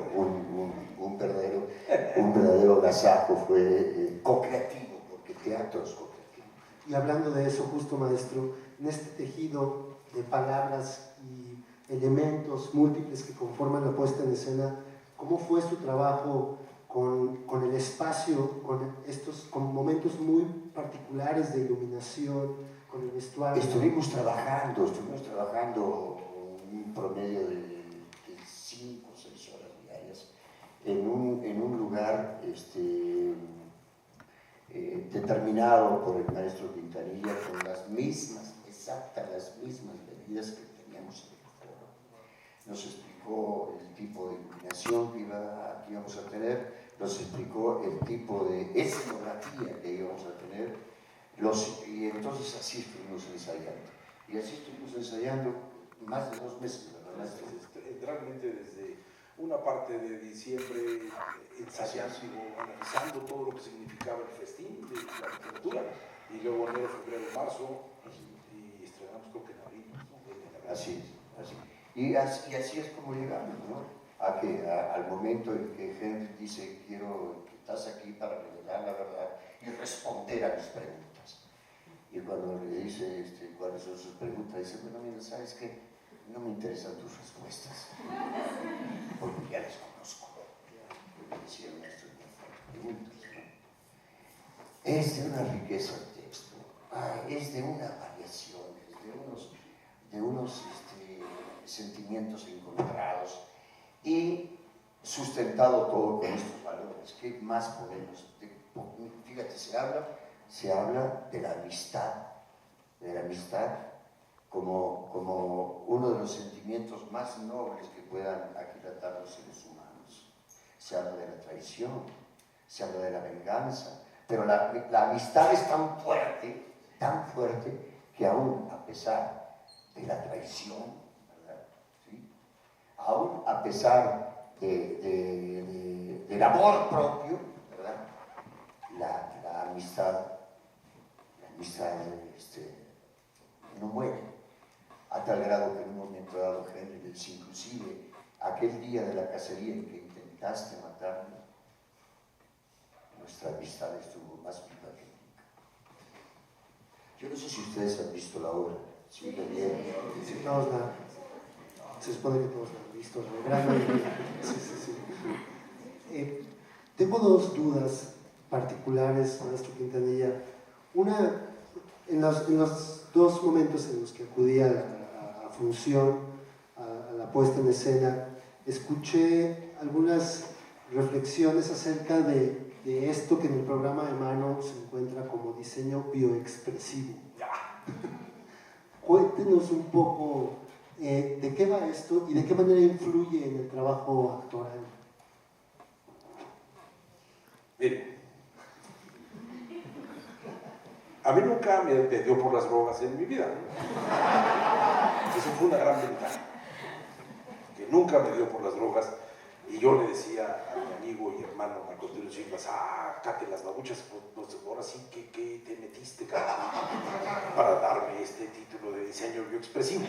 contrario. Un verdadero agasajo fue co-creativo, porque el teatro es co-creativo. Y hablando de eso, justo maestro, en este tejido de palabras y elementos múltiples que conforman la puesta en escena, ¿cómo fue su trabajo con el espacio, con momentos muy particulares de iluminación, con el vestuario? Estuvimos trabajando un promedio de 5 o 6 horas diarias en un lugar determinado por el maestro Quintanilla con las mismas medidas que teníamos en el foro. Nos explicó el tipo de iluminación que íbamos a tener, nos explicó el tipo de escenografía que íbamos a tener, y entonces así estuvimos ensayando más de 2 meses, ¿verdad? Realmente desde una parte de diciembre ensayando, analizando todo lo que significaba el festín de la literatura, y luego enero, febrero, marzo, y estrenamos creo que en abril. Así es. Y así es como llegamos, ¿no? Al momento en que Henry dice, que estás aquí para revelar la verdad y responder a mis preguntas. Y cuando le dice cuáles son sus preguntas, dice, bueno, mira, ¿sabes qué? No me interesan tus respuestas, porque ya las conozco. Me decían estas preguntas, ¿no? Es de una riqueza el texto, es de una variación, de unos sentimientos encontrados, sustentado todo con estos valores. ¿Qué más podemos? Fíjate, se habla de la amistad como uno de los sentimientos más nobles que puedan aquilatar los seres humanos. Se habla de la traición, se habla de la venganza, pero la amistad es tan fuerte, que aún a pesar de la traición, ¿verdad? ¿Sí? Aún a pesar del amor propio, ¿verdad? La amistad no muere, a tal grado que en un momento dado Henry dice, inclusive aquel día de la cacería en que intentaste matarme, nuestra amistad estuvo más viva que nunca. Yo no sé si ustedes han visto la obra. ¿Sí? Sí, todos se supone que todos la han visto, la gran mayoría. Sí. Tengo dos dudas particulares, maestro Quintanilla. Una, en los dos momentos en los que acudí a función, a la puesta en escena, escuché algunas reflexiones acerca de esto que en el programa de Mano se encuentra como diseño bioexpresivo. Cuéntenos un poco de qué va esto y de qué manera influye en el trabajo actoral. Mire, a mí nunca me dio por las drogas en mi vida, ¿no? Eso fue una gran ventaja, que nunca me dio por las drogas. Y yo le decía a mi amigo y hermano Marco Antonio Silva, sácate las babuchas, pues ahora sí que te metiste, carajo, para darme este título de diseño bioexpresivo.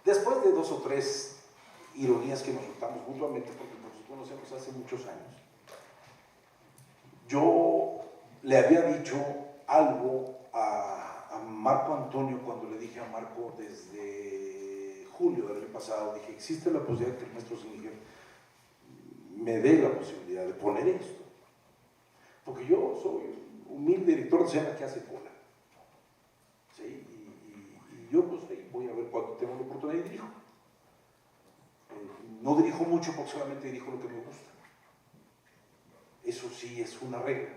Después de 2 o 3 ironías que nos soltamos mutuamente, porque nos conocemos hace muchos años, yo le había dicho algo a Marco Antonio cuando le dije a Marco desde julio del año pasado, dije, existe la posibilidad que el maestro Zúñiga me dé la posibilidad de poner esto, porque yo soy un humilde director de escena que hace cola, ¿sí? Y yo pues ahí voy a ver cuándo tengo la oportunidad y dirijo. No dirijo mucho porque solamente dirijo lo que me gusta. Eso sí es una regla.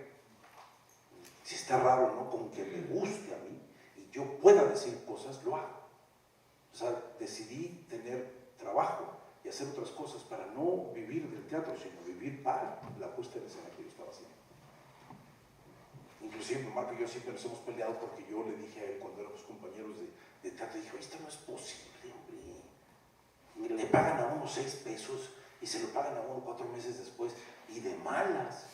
Si está raro, ¿no? Como que me guste a mí y yo pueda decir cosas, lo hago. O sea, decidí tener trabajo y hacer otras cosas para no vivir del teatro, sino vivir para la puesta en escena que yo estaba haciendo. Inclusive Marco y yo siempre nos hemos peleado porque yo le dije a él cuando éramos compañeros de teatro, dijo, esto no es posible, hombre. Le pagan a uno 6 pesos y se lo pagan a uno 4 meses después y de malas.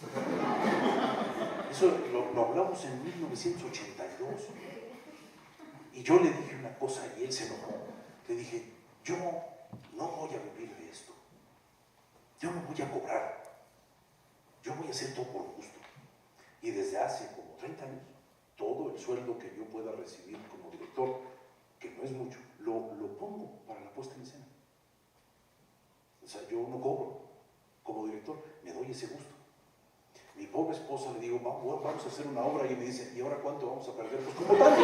Eso lo hablamos en 1982. Y yo le dije una cosa y él se enojó. Le dije, yo no voy a vivir de esto. Yo no voy a cobrar. Yo voy a hacer todo por gusto. Y desde hace como 30 años, todo el sueldo que yo pueda recibir como director, que no es mucho, lo pongo para la puesta en escena. O sea, yo no cobro como director, me doy ese gusto. Mi pobre esposa le digo, vamos a hacer una obra y me dice, ¿y ahora cuánto vamos a perder? Pues como tanto.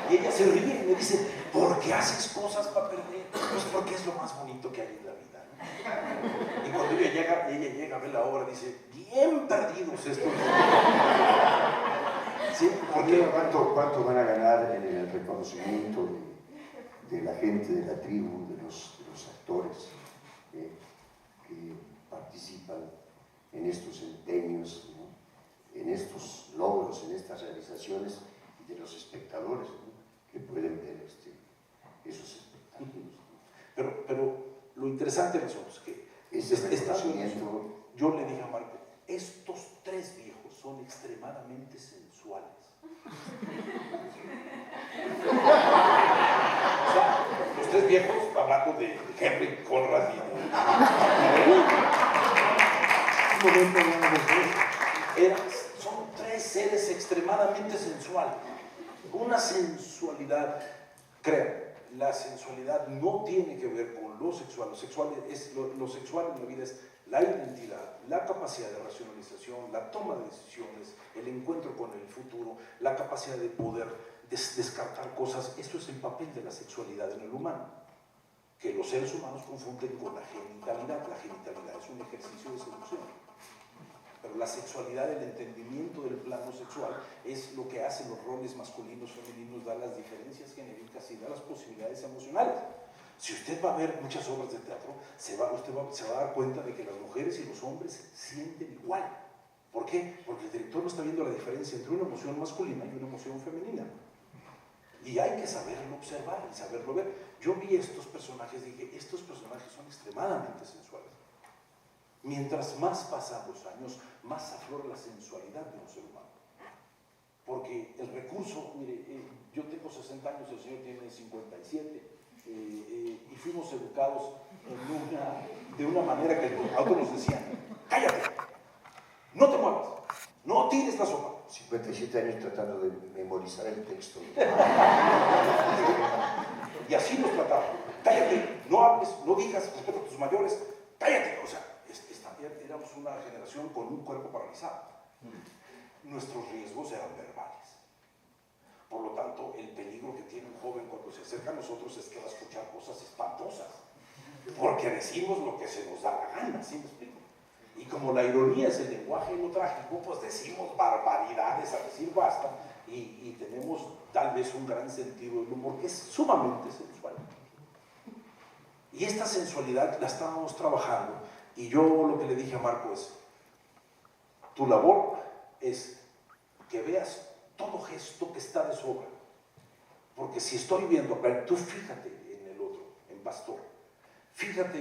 Y ella se ríe y me dice, ¿por qué haces cosas para perder? Pues porque es lo más bonito que hay en la vida, ¿no? Y cuando ella llega a ver la obra, dice, bien perdidos estos. ¿Sí? Porque ¿cuánto van a ganar en el reconocimiento de la gente de la tribu, de los actores que participan en estos empeños, ¿no? En estos logros, en estas realizaciones, y de los espectadores, ¿no? Que pueden ver esos espectáculos, ¿no? Pero lo interesante de eso es que yo le dije a Marco, estos 3 viejos son extremadamente sensuales. O sea, los 3 viejos, hablando de Henry, Conrad y son 3 seres extremadamente sensuales. Una sensualidad, crean, la sensualidad no tiene que ver con lo sexual. Lo sexual en la vida es la identidad, la capacidad de racionalización, la toma de decisiones, el encuentro con el futuro, la capacidad de poder descartar cosas. Eso es el papel de la sexualidad en el humano. que los seres humanos confunden con la genitalidad. La genitalidad es un ejercicio de seducción. Pero la sexualidad, el entendimiento del plano sexual, es lo que hacen los roles masculinos, femeninos, da las diferencias genéricas y da las posibilidades emocionales. Si usted va a ver muchas obras de teatro, usted se va a dar cuenta de que las mujeres y los hombres sienten igual. ¿Por qué? Porque el director no está viendo la diferencia entre una emoción masculina y una emoción femenina. Y hay que saberlo observar y saberlo ver. Yo vi estos personajes y dije, estos personajes son extremadamente sensuales. Mientras más pasan los años, más aflora la sensualidad de un ser humano. Porque el recurso, mire, yo tengo 60 años, el señor tiene 57, y fuimos educados de una manera que los autos nos decían, cállate, no te muevas, no tires la sopa. 57 años tratando de memorizar el texto. Y así nos trataban, cállate, no hables, no digas, respeta a tus mayores, cállate, o sea, éramos una generación con un cuerpo paralizado. Nuestros riesgos eran verbales. Por lo tanto, el peligro que tiene un joven cuando se acerca a nosotros es que va a escuchar cosas espantosas, porque decimos lo que se nos da la gana, ¿sí me explico? Y como la ironía es el lenguaje no trágico, pues decimos barbaridades a decir basta, y tenemos tal vez un gran sentido del humor que es sumamente sensual. Y esta sensualidad la estábamos trabajando. Y yo lo que le dije a Marco es, tu labor es que veas todo gesto que está de sobra. Porque si estoy viendo acá, tú fíjate en el otro, en Pastor. Fíjate,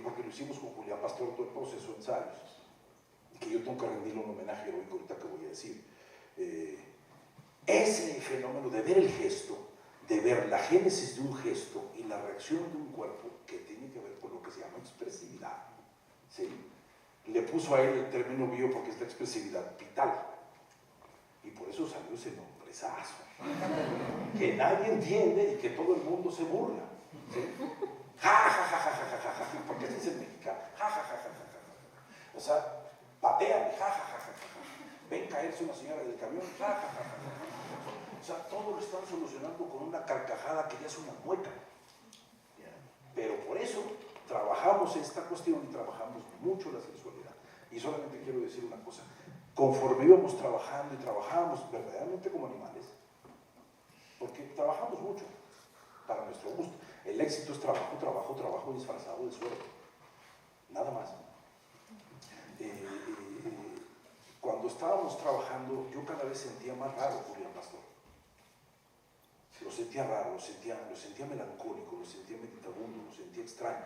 porque lo hicimos con Julián Pastor, todo el proceso de ensayos, que yo tengo que rendirle un homenaje heroico ahorita que voy a decir. Ese fenómeno de ver el gesto, de ver la génesis de un gesto y la reacción de un cuerpo que tiene que ver con lo que se llama expresividad, ¿sí? Le puso a él el término bio porque es la expresividad vital, y por eso salió ese nombrezazo que nadie entiende y que todo el mundo se burla, ¿sí? Ja, ja, ja, ja, ja, ja, ja, ja, porque así es el mexicano, ja, ja, ja, ja, ja, ja. O sea, patean, ja, ja, ja, ja, ja. Ven caerse una señora del camión, ja, ja, ja, ja, ja. O sea, todo lo están solucionando con una carcajada que ya es una mueca. Pero por eso trabajamos esta cuestión y trabajamos mucho la sexualidad. Y solamente quiero decir una cosa, conforme íbamos trabajando y trabajábamos verdaderamente como animales, porque trabajamos mucho para nuestro gusto. El éxito es trabajo, trabajo, trabajo disfrazado de suerte. Nada más. Cuando estábamos trabajando, yo cada vez sentía más raro Julián Pastor. Lo sentía raro, lo sentía melancólico, lo sentía meditabundo, lo sentía extraño.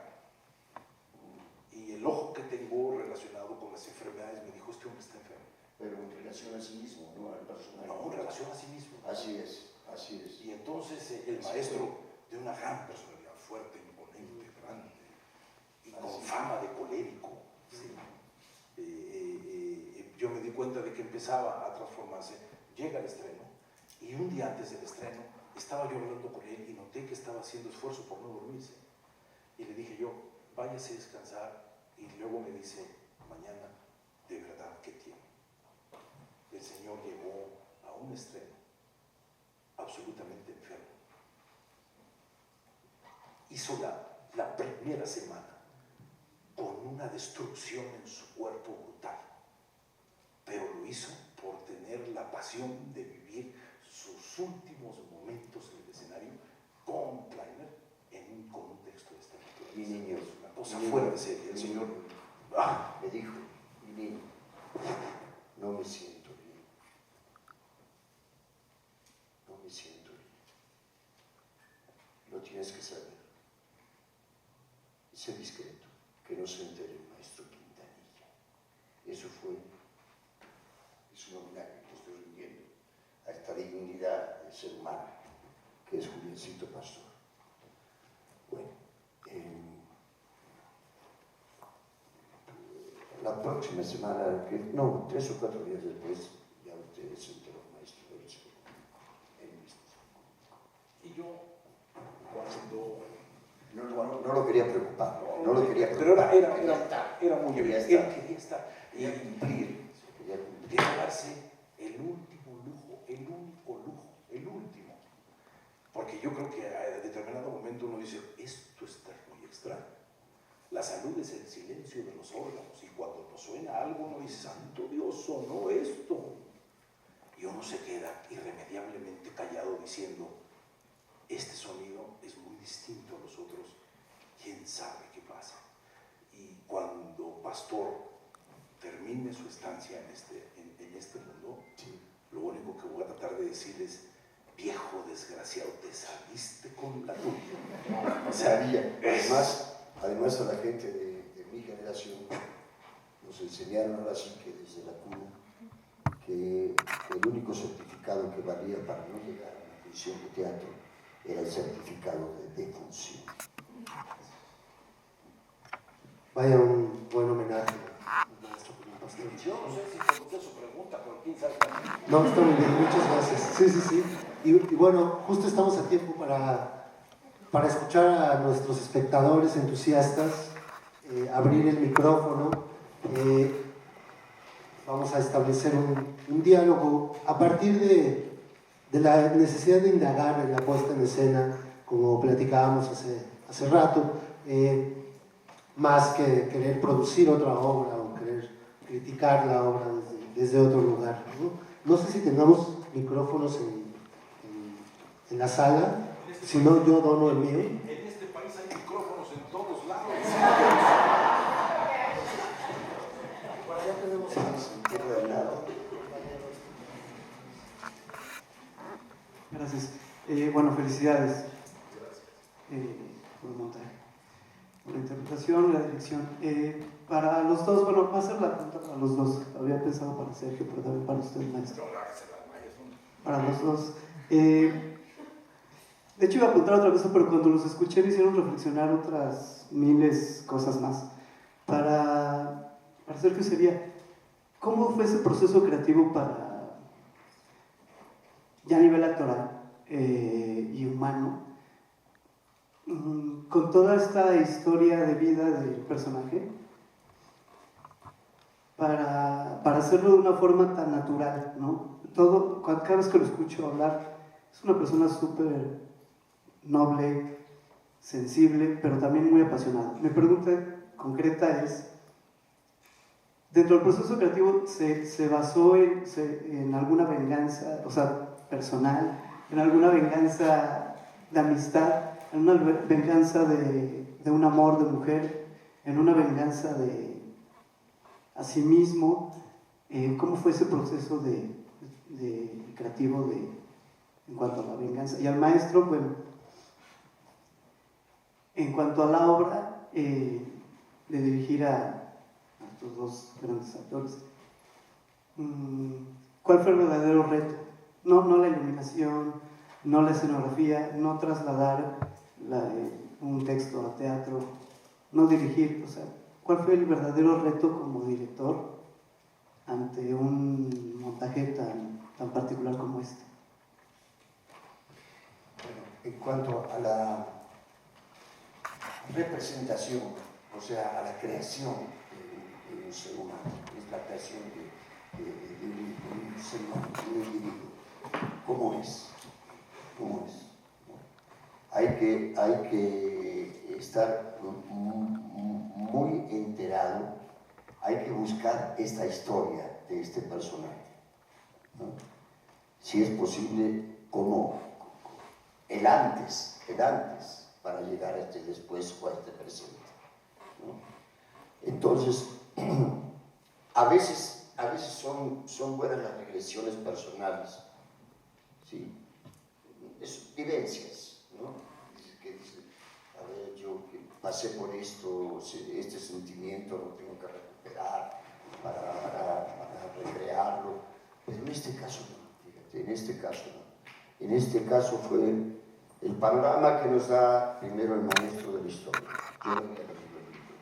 Y el ojo que tengo relacionado con las enfermedades me dijo, este hombre está enfermo. Pero en relación a sí mismo, no al personaje. No, en relación a sí mismo. Así es, así es. Y entonces el maestro, de una gran personalidad, fuerte, imponente, grande, y con fama de colérico, ¿sí? Yo me di cuenta de que empezaba a transformarse. Llega el estreno, y un día antes del estreno, estaba yo hablando con él y noté que estaba haciendo esfuerzo por no dormirse. Y le dije yo, váyase a descansar, y luego me dice, mañana, de verdad, ¿qué tiene? El señor llegó a un estreno absolutamente enfermo. Hizo la primera semana con una destrucción en su cuerpo brutal, pero lo hizo por tener la pasión de vivir sus últimos momentos en el escenario con Kleiner con un texto de esta naturaleza. Mi niño, Es una cosa fuera de serie. El señor me dijo, mi niño, no me siento bien. No me siento bien. Lo tienes que saber. Y sé discreto, que no se entere el maestro Quintanilla. Eso es un homenaje que estoy rindiendo a esta dignidad del ser humano, que es Juliancito Pastor. Bueno, la próxima semana, no, 3 o 4 días después, ya ustedes se enteró, maestro, y yo, cuando... No lo quería preocupar, no lo quería pero preocupar. era muy Quería bien. estar. Él quería estar. Quería cumplir. Quería darse el último lujo, el único lujo, el último. Porque porque yo creo que a determinado momento uno dice, esto está muy extraño. La salud es el silencio de los órganos, y cuando nos suena algo uno dice, santo Dios, sonó esto. Y uno se queda irremediablemente callado diciendo, este sonido es muy distinto a los otros, quién sabe qué pasa. Y cuando Pastor termine su estancia en este mundo, Sí. lo único que voy a tratar de decirles es, viejo desgraciado, te saliste con la tuya. Sabía. Además a la gente de mi generación nos enseñaron ahora sí que desde la cuna que el único certificado que valía para no llegar a una función de teatro era el certificado de defunción. Vaya un buen homenaje al maestro Julián Pastor. Yo no sé si contesté su pregunta, pero quién sabe también. No, está muy bien, muchas gracias. Sí, sí, sí. Y bueno, justo estamos a tiempo para escuchar a nuestros espectadores entusiastas, abrir el micrófono. Vamos a establecer un diálogo a partir de la necesidad de indagar en la puesta en escena, como platicábamos hace rato, más que querer producir otra obra o querer criticar la obra desde otro lugar, ¿no? No sé si tengamos micrófonos en la sala, si no yo dono el mío. En este país hay micrófonos en todos lados. Por allá tenemos Gracias. Bueno, felicidades por el montaje, por la interpretación, la dirección. Para los dos, bueno, va a ser la pregunta para los dos. Había pensado para Sergio, pero también para usted, maestro. Para los dos. De hecho, iba a apuntar otra cosa, pero cuando los escuché me hicieron reflexionar otras miles cosas más. Para Sergio sería, ¿cómo fue ese proceso creativo ya a nivel actoral y humano, con toda esta historia de vida del personaje, para hacerlo de una forma tan natural, ¿no? Cada vez que lo escucho hablar, es una persona súper noble, sensible, pero también muy apasionada. Mi pregunta concreta es, dentro del proceso creativo, ¿se basó en alguna venganza, o sea, personal, en alguna venganza de amistad, en una venganza de un amor de mujer, en una venganza de a sí mismo? ¿Cómo fue ese proceso creativo en cuanto a la venganza? Y al maestro, bueno, en cuanto a la obra, de dirigir a estos dos grandes actores, ¿cuál fue el verdadero reto? No la iluminación, no la escenografía, no trasladar un texto a teatro, no dirigir, o sea, ¿cuál fue el verdadero reto como director ante un montaje tan particular como este? Bueno, en cuanto a la representación, o sea, a la creación de un ser humano, es la creación de un ser humano, de un individuo. ¿Cómo es? ¿Cómo es? Hay que estar muy enterado, hay que buscar esta historia de este personaje, ¿no? Si es posible, como el antes, para llegar a este después o a este presente, ¿no? Entonces, a veces son buenas las regresiones personales, ¿sí? Es vivencias, ¿no? Que dice, a ver, yo que pasé por esto, este sentimiento lo tengo que recuperar para recrearlo, pero en este caso no, fíjate, en este caso no. En este caso fue el panorama que nos da primero el maestro de la historia. Yo no había leído el libro,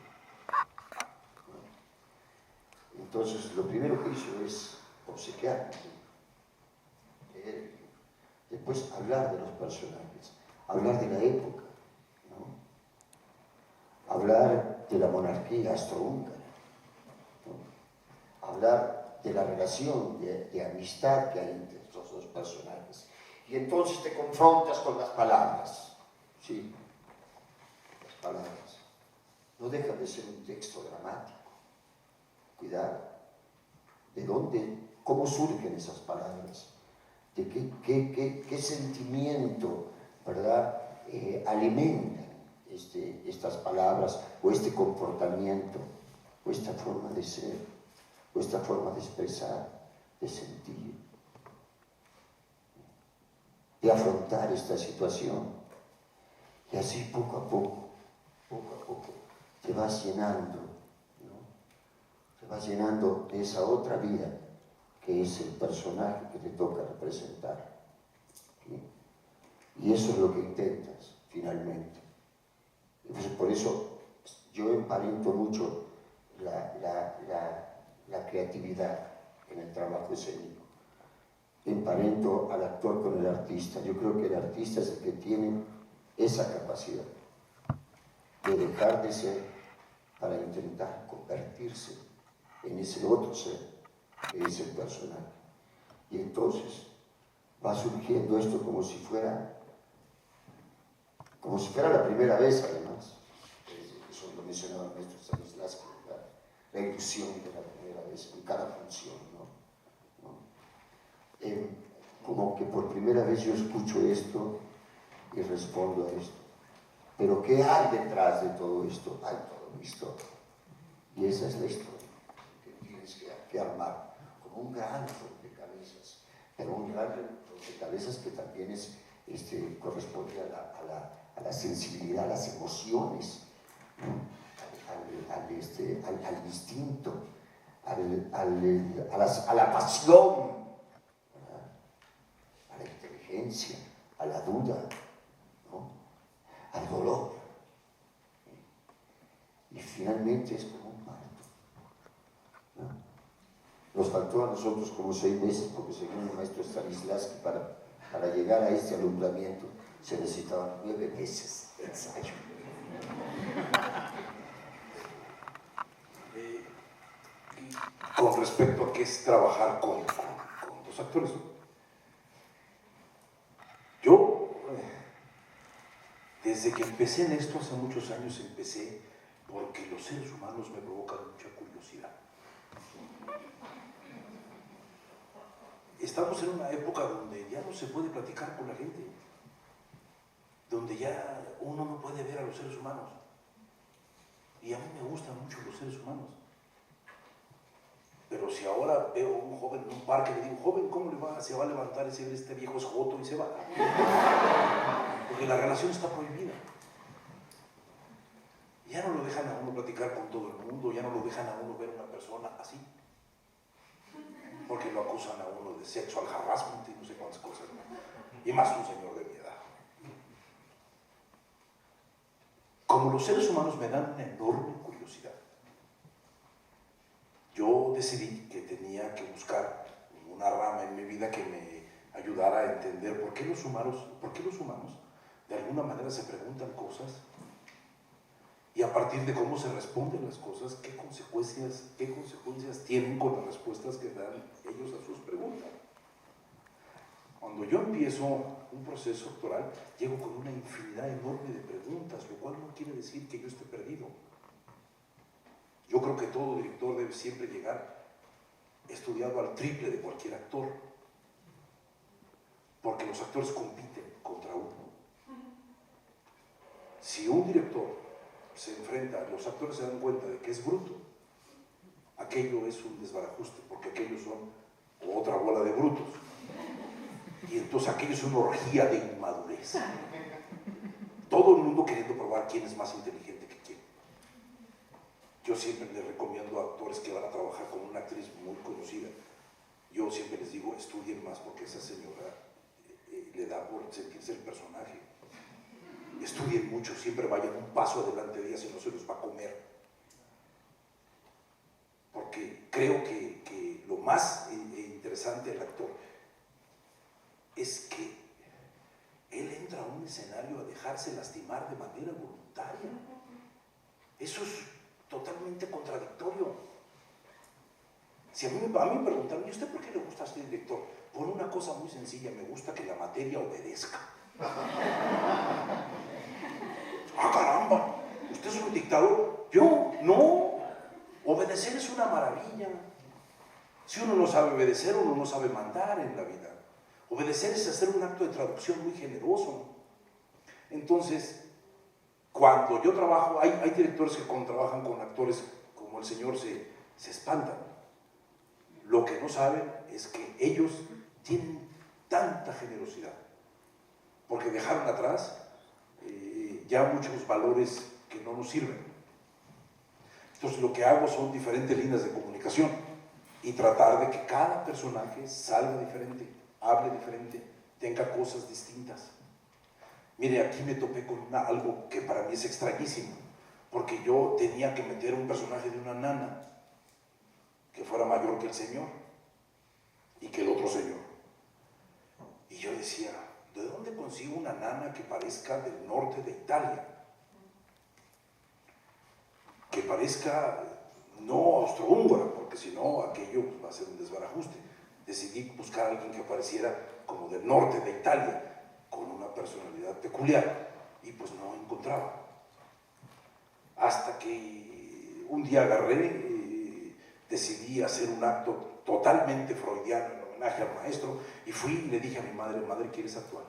¿no? Entonces, lo primero que hizo es obsequiar, después hablar de los personajes, hablar de la época, ¿no? Hablar de la monarquía austrohúngara, ¿no? Hablar de la relación de amistad que hay entre estos dos personajes Y entonces te confrontas con las palabras. Sí, las palabras. No dejan de ser un texto dramático. Cuidado. ¿De dónde? ¿Cómo surgen esas palabras? ¿De qué sentimiento, verdad, alimentan estas palabras, o este comportamiento, o esta forma de ser, o esta forma de expresar, de sentir, de afrontar esta situación? Y así poco a poco, te vas llenando, ¿no? Te vas llenando de esa otra vida que es el personaje que te toca representar, ¿sí? Y eso es lo que intentas finalmente. Entonces, por eso yo emparento mucho la creatividad en el trabajo escénico. Emparento al actor con el artista. Yo creo que el artista es el que tiene esa capacidad de dejar de ser para intentar convertirse en ese otro ser que es el personaje. Y entonces va surgiendo esto como si fuera la primera vez, además. Eso lo mencionaba el maestro Stanislavski, la ilusión de la primera vez en cada función, ¿no? Como que por primera vez yo escucho esto y respondo a esto. Pero ¿qué hay detrás de todo esto? Hay toda una historia. Y esa es la historia que tienes que armar como un gran rompecabezas, pero un gran rompecabezas que también corresponde a la sensibilidad, a las emociones, ¿no? al instinto, a la pasión, ¿verdad? A la inteligencia, a la duda, ¿no? Al dolor. Y finalmente es como un parto, ¿no? Nos faltó a nosotros como 6 meses, porque según el maestro Stanislavski, para llegar a este alumbramiento se necesitaban 9 meses de ensayo. Con respecto a qué es trabajar con los actores, ¿no? Yo, desde que empecé en esto, hace muchos años empecé porque los seres humanos me provocan mucha curiosidad. Estamos en una época donde ya no se puede platicar con la gente, donde ya uno no puede ver a los seres humanos. Y a mí me gustan mucho los seres humanos. Pero si ahora veo a un joven en un parque y le digo, joven, ¿cómo le va? Se va a levantar y se ve este viejo es joto y se va. Porque la relación está prohibida. Ya no lo dejan a uno platicar con todo el mundo, ya no lo dejan a uno ver a una persona así. Porque lo acusan a uno de sexual harassment y no sé cuántas cosas. Y más un señor de mi edad. Como los seres humanos me dan una enorme curiosidad, yo decidí que tenía que buscar una rama en mi vida que me ayudara a entender por qué los humanos de alguna manera se preguntan cosas y a partir de cómo se responden las cosas, qué consecuencias tienen con las respuestas que dan ellos a sus preguntas. Cuando yo empiezo un proceso actoral, llego con una infinidad enorme de preguntas, lo cual no quiere decir que yo esté perdido. Yo creo que todo director debe siempre llegar estudiado al triple de cualquier actor, porque los actores compiten contra uno. Si un director se enfrenta, los actores se dan cuenta de que es bruto, aquello es un desbarajuste, porque aquellos son otra bola de brutos. Y entonces aquello es una orgía de inmadurez. Todo el mundo queriendo probar quién es más inteligente que quién. Yo siempre les recomiendo a actores que van a trabajar con una actriz muy conocida. Yo siempre les digo, estudien más porque esa señora le da por sentirse el personaje. Estudien mucho, siempre vayan un paso adelante de ella, si no se los va a comer. Porque creo que lo más interesante del actor es que él entra a un escenario a dejarse lastimar de manera voluntaria. Eso es totalmente contradictorio. Si a mí me preguntaron, ¿y usted por qué le gusta a este director? Por una cosa muy sencilla, me gusta que la materia obedezca. ¡Ah, caramba! ¿Usted es un dictador? Yo, no. Obedecer es una maravilla. Si uno no sabe obedecer, uno no sabe mandar en la vida. Obedecer es hacer un acto de traducción muy generoso. Entonces, cuando yo trabajo, hay directores que cuando trabajan con actores como el señor se espantan. Lo que no saben es que ellos tienen tanta generosidad, porque dejaron atrás ya muchos valores que no nos sirven. Entonces lo que hago son diferentes líneas de comunicación y tratar de que cada personaje salga diferente, hable diferente, tenga cosas distintas. Mire, aquí me topé con algo que para mí es extrañísimo, porque yo tenía que meter un personaje de una nana que fuera mayor que el señor y que el otro señor. Y yo decía, ¿de dónde consigo una nana que parezca del norte de Italia? Que parezca no austrohúngara, porque si no, aquello va a ser un desbarajuste. Decidí buscar a alguien que pareciera como del norte de Italia, con una personalidad peculiar, y pues no encontraba. Hasta que un día agarré, decidí hacer un acto totalmente freudiano en homenaje al maestro, y fui y le dije a mi madre, madre, ¿quieres actuar?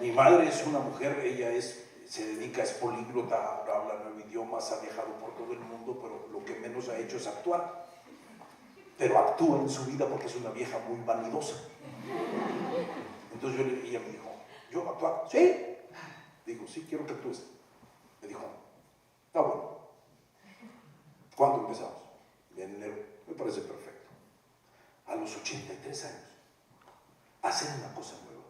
Mi madre es una mujer, ella se dedica, es políglota, habla 9 idiomas, ha viajado por todo el mundo, pero lo que menos ha hecho es actuar. Pero actúa en su vida porque es una vieja muy vanidosa. Entonces ella me dijo, ¿yo actuar? ¿Sí? Digo, sí, quiero que actúes. Me dijo, está bueno. ¿Cuándo empezamos? En enero. Me parece perfecto. A los 83 años, hacer una cosa nueva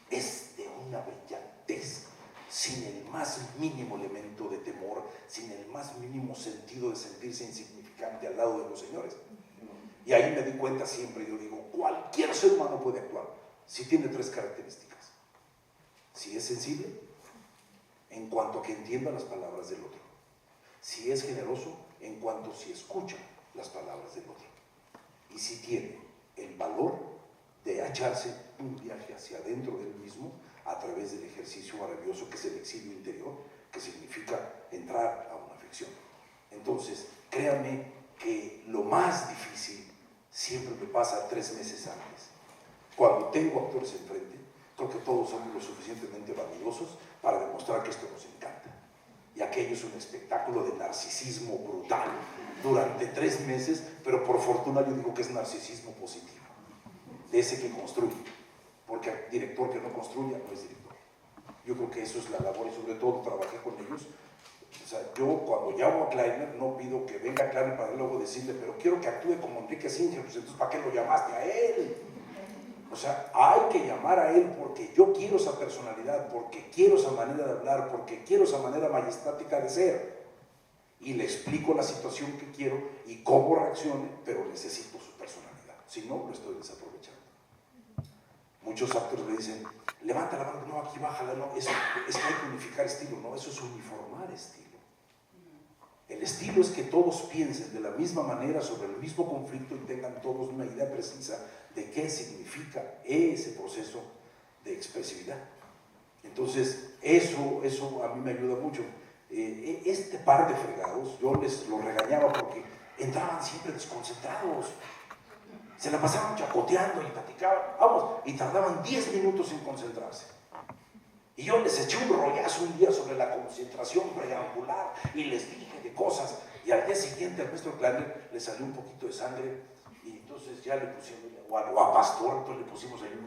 es de una brillantez, sin el más mínimo elemento de temor, sin el más mínimo sentido de sentirse insignificante al lado de los señores. Y ahí me di cuenta siempre, yo digo, cualquier ser humano puede actuar si tiene 3 características. Si es sensible, en cuanto a que entienda las palabras del otro. Si es generoso, en cuanto a si escucha las palabras del otro. Y si tiene el valor de echarse un viaje hacia adentro del mismo a través del ejercicio maravilloso que es el exilio interior, que significa entrar a una ficción. Entonces, créanme que lo más difícil siempre me pasa 3 meses antes. Cuando tengo actores enfrente, creo que todos somos lo suficientemente vanidosos para demostrar que esto nos encanta. Y aquello es un espectáculo de narcisismo brutal durante 3 meses, pero por fortuna yo digo que es narcisismo positivo, de ese que construye, porque el director que no construya no es director. Yo creo que eso es la labor y sobre todo trabajé con ellos. O sea, yo cuando llamo a Kleiner no pido que venga Kleiner para luego decirle, pero quiero que actúe como Enrique Singer, pues entonces ¿para qué lo llamaste a él? O sea, hay que llamar a él porque yo quiero esa personalidad, porque quiero esa manera de hablar, porque quiero esa manera majestática de ser. Y le explico la situación que quiero y cómo reaccione, pero necesito su personalidad. Si no, lo estoy desaprovechando. Muchos actores me dicen, levanta la mano, no, aquí bájala, no, es que hay que unificar estilo, no, eso es uniformar estilo. El estilo es que todos piensen de la misma manera sobre el mismo conflicto y tengan todos una idea precisa de qué significa ese proceso de expresividad. Entonces, eso a mí me ayuda mucho. Este par de fregados, yo les lo regañaba porque entraban siempre desconcentrados. Se la pasaban chacoteando y platicaban, vamos, y tardaban 10 minutos en concentrarse. Y yo les eché un rollazo un día sobre la concentración preambular y les dije de cosas. Y al día siguiente al maestro Kleiner le salió un poquito de sangre y entonces ya le pusimos, o a Pastor, entonces le pusimos ahí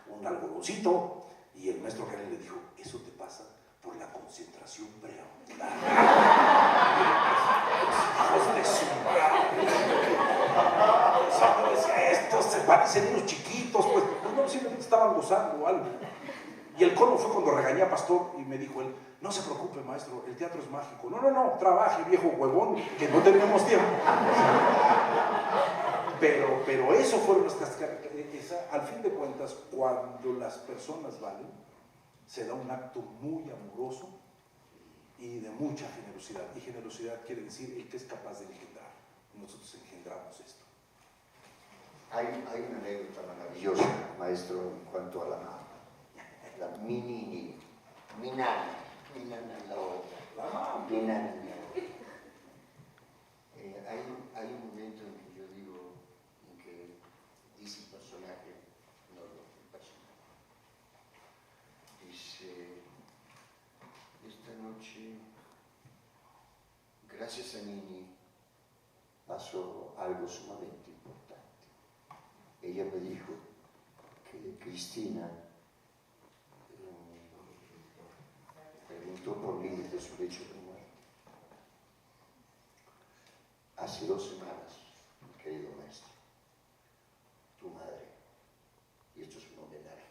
un algodoncito y el maestro Kleiner le dijo, eso te pasa por la concentración preambular. Hijos de su madre. O sea, yo decía, estos se parecen unos chiquitos, pues no, simplemente estaban gozando o algo. Y el colmo fue cuando regañé a Pastor y me dijo él, no se preocupe maestro, el teatro es mágico. No, trabaje viejo huevón, que no tenemos tiempo. Pero eso fueron nuestras características. Al fin de cuentas, cuando las personas valen, se da un acto muy amoroso y de mucha generosidad. Y generosidad quiere decir el que es capaz de engendrar. Nosotros engendramos esto. Hay una anécdota maravillosa, maestro, en cuanto a la mi nana es la otra, mi nana es la otra. Hay un momento en que yo digo, en que dice el personaje, no el personaje, dice, esta noche, gracias a Nini, pasó algo sumamente importante. Ella me dijo que Cristina preguntó por mí desde su lecho de muerte. Hace 2 semanas, mi querido maestro, tu madre, y esto es un homenaje,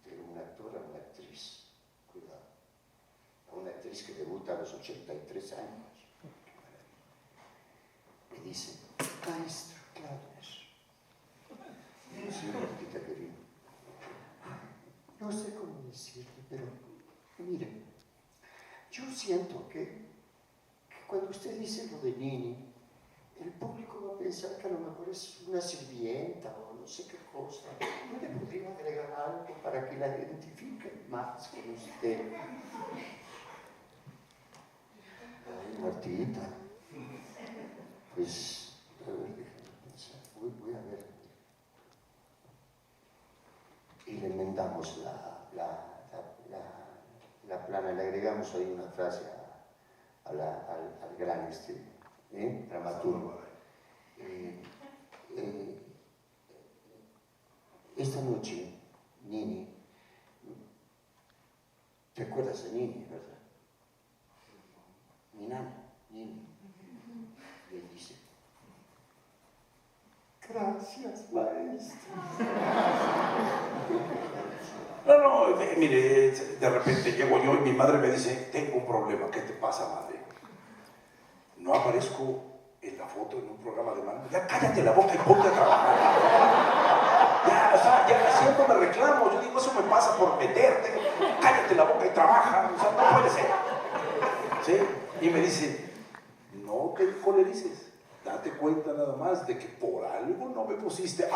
de un actor a una actriz, cuidado, a una actriz que debuta a los 83 años. Me dice, maestro Claudius, sí, Martita querida, no sé cómo decirte, pero mire, yo siento que cuando usted dice lo de Nini, el público va a pensar que a lo mejor es una sirvienta o no sé qué cosa. ¿No le podría agregar algo para que la identifiquen más con usted? Ay, Martita, pues, a ver, déjame pensar, voy a ver. Y le enmendamos la plana, le agregamos ahí una frase al gran dramaturgo. Esta noche, Nini, ¿te acuerdas de Nini, verdad? Mi nana, Nini. Y él dice, gracias, maestro. No, mire, de repente llego yo y mi madre me dice, tengo un problema, ¿qué te pasa, madre? No aparezco en la foto en un programa de mano. Ya cállate la boca y ponte a trabajar. Ya, o sea, ya haciéndome reclamo. Yo digo, eso me pasa por meterte. Cállate la boca y trabaja. O sea, no puede ser. ¿Sí? Y me dice, no, ¿qué le dices? Date cuenta nada más de que por algo no me pusiste.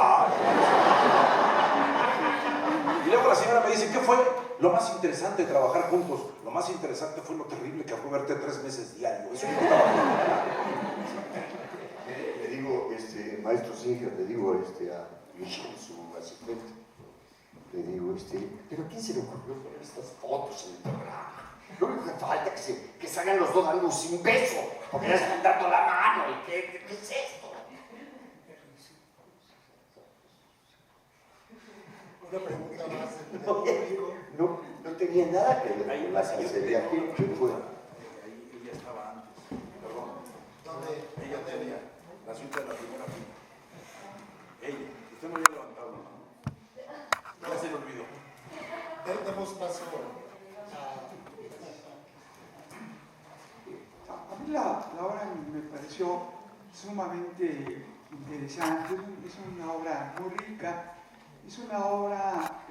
Y luego la señora me dice, ¿qué fue lo más interesante de trabajar juntos? Lo más interesante fue lo terrible que fue verte 3 meses diario. Eso no estaba bien. Le digo, maestro Singer, le digo a Michelle, su asistente, le digo, ¿pero a quién se le ocurrió poner estas fotos en el programa? Lo único que falta es que salgan los dos dando sin beso, porque ya están dando la mano. ¿Y qué es esto? Una pregunta más. No tenía nada que ver con la sinceridad. ¿Quién fue? Ahí ella estaba antes. Perdón. ¿Dónde? Ella tenía la cinta de la primera fila. Ella. Usted no había levantado la mano. Ya se le olvidó. Demos paso A mí la obra me pareció sumamente interesante, es una obra muy rica, es una obra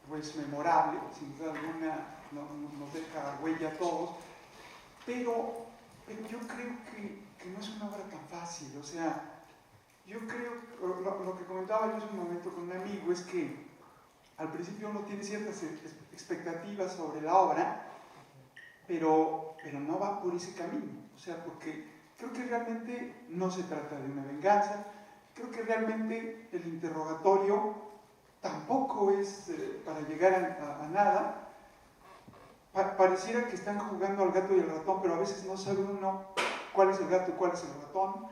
pues memorable, sin duda alguna nos deja huella a todos, pero yo creo que no es una obra tan fácil, o sea, yo creo, lo que comentaba yo hace un momento con un amigo es que al principio uno tiene ciertas expectativas sobre la obra, pero no va por ese camino, o sea, porque creo que realmente no se trata de una venganza, creo que realmente el interrogatorio tampoco es para llegar a nada. Pareciera que están jugando al gato y al ratón, pero a veces no sabe uno cuál es el gato y cuál es el ratón.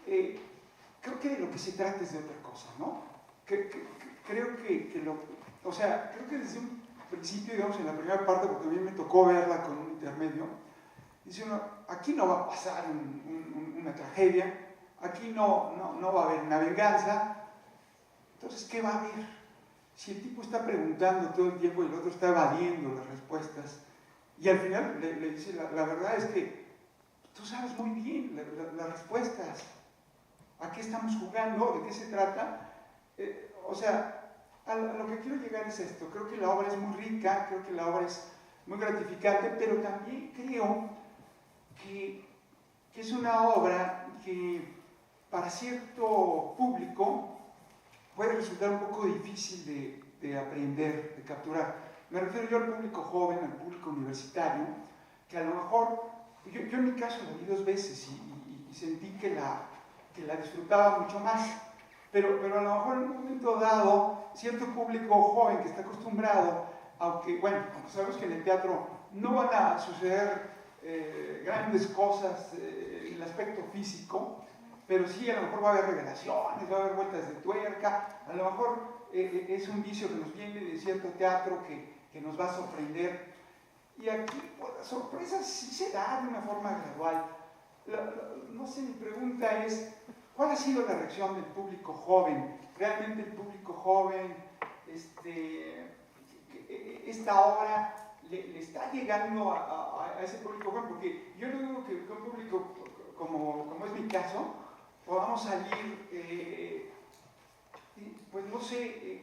Creo que de lo que se trata es de otra cosa, ¿no? Creo que desde un principio, digamos, en la primera parte, porque a mí me tocó verla con un intermedio, dice uno, aquí no va a pasar una tragedia, aquí no va a haber una venganza, entonces, ¿qué va a haber? Si el tipo está preguntando todo el tiempo y el otro está evadiendo las respuestas, y al final le dice, la verdad es que tú sabes muy bien las respuestas, ¿a qué estamos jugando? ¿De qué se trata? O sea, a lo que quiero llegar es esto. Creo que la obra es muy rica, creo que la obra es muy gratificante, pero también creo que es una obra que para cierto público puede resultar un poco difícil de aprender, de capturar. Me refiero yo al público joven, al público universitario, que a lo mejor, yo en mi caso la vi 2 veces y sentí que la disfrutaba mucho más, pero a lo mejor en un momento dado, cierto público joven que está acostumbrado, aunque sabemos que en el teatro no van a suceder grandes cosas en el aspecto físico, pero sí a lo mejor va a haber revelaciones, va a haber vueltas de tuerca, a lo mejor es un vicio que nos viene de cierto teatro que nos va a sorprender. Y aquí pues, la sorpresa sí se da de una forma gradual. No sé, mi pregunta es, ¿cuál ha sido la reacción del público joven? ¿Realmente el público joven, esta obra le está llegando a ese público joven? Porque yo no digo que un público como es mi caso, podamos salir, pues no sé,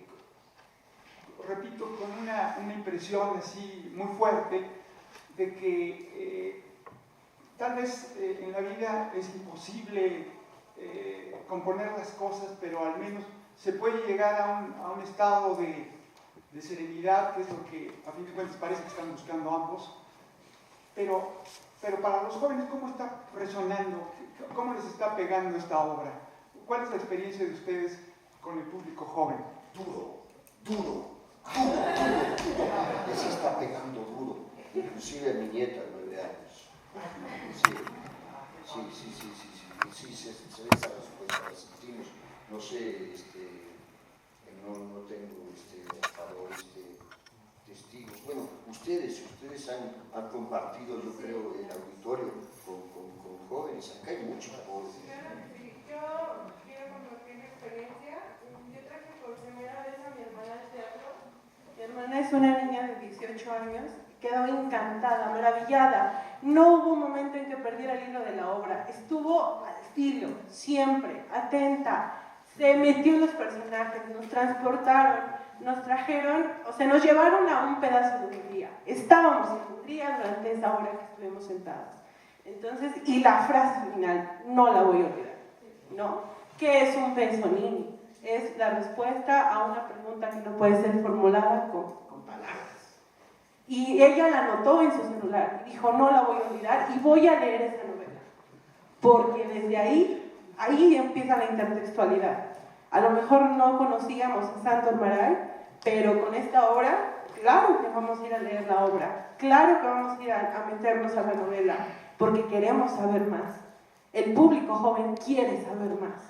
repito, con una impresión así muy fuerte de que tal vez en la vida es imposible componer las cosas, pero al menos se puede llegar a un estado de serenidad, que es lo que a fin de cuentas parece que están buscando ambos. Pero para los jóvenes, ¿cómo está resonando? ¿Cómo les está pegando esta obra? ¿Cuál es la experiencia de ustedes con el público joven? Duro. Les está pegando duro. Inclusive a mi nieta de 9 años. Sí, se ve esa respuesta, la sentimos. No sé, no tengo a favor testigos. Bueno, ustedes han compartido, yo creo, el auditorio con jóvenes. Acá hay muchos jóvenes. Sí, yo quiero compartir mi experiencia. Yo traje por primera vez a mi hermana al teatro. Mi hermana es una niña de 18 años, quedó encantada, maravillada. No hubo un momento en que perdiera el hilo de la obra. Estuvo al filo, siempre, atenta. Se metió en los personajes, nos transportaron, nos trajeron, o sea, nos llevaron a un pedazo de Hungría. Estábamos en Hungría durante esa hora que estuvimos sentadas. Entonces, y la frase final, no la voy a olvidar, ¿no? ¿Qué es un Pensonini? Es la respuesta a una pregunta que no puede ser formulada con palabras. Y ella la anotó en su celular y dijo, no la voy a olvidar y voy a leer esa novela. Porque desde ahí empieza la intertextualidad. A lo mejor no conocíamos a Sándor Márai, pero con esta obra, claro que vamos a ir a leer la obra, claro que vamos a ir a meternos a la novela, porque queremos saber más. El público joven quiere saber más.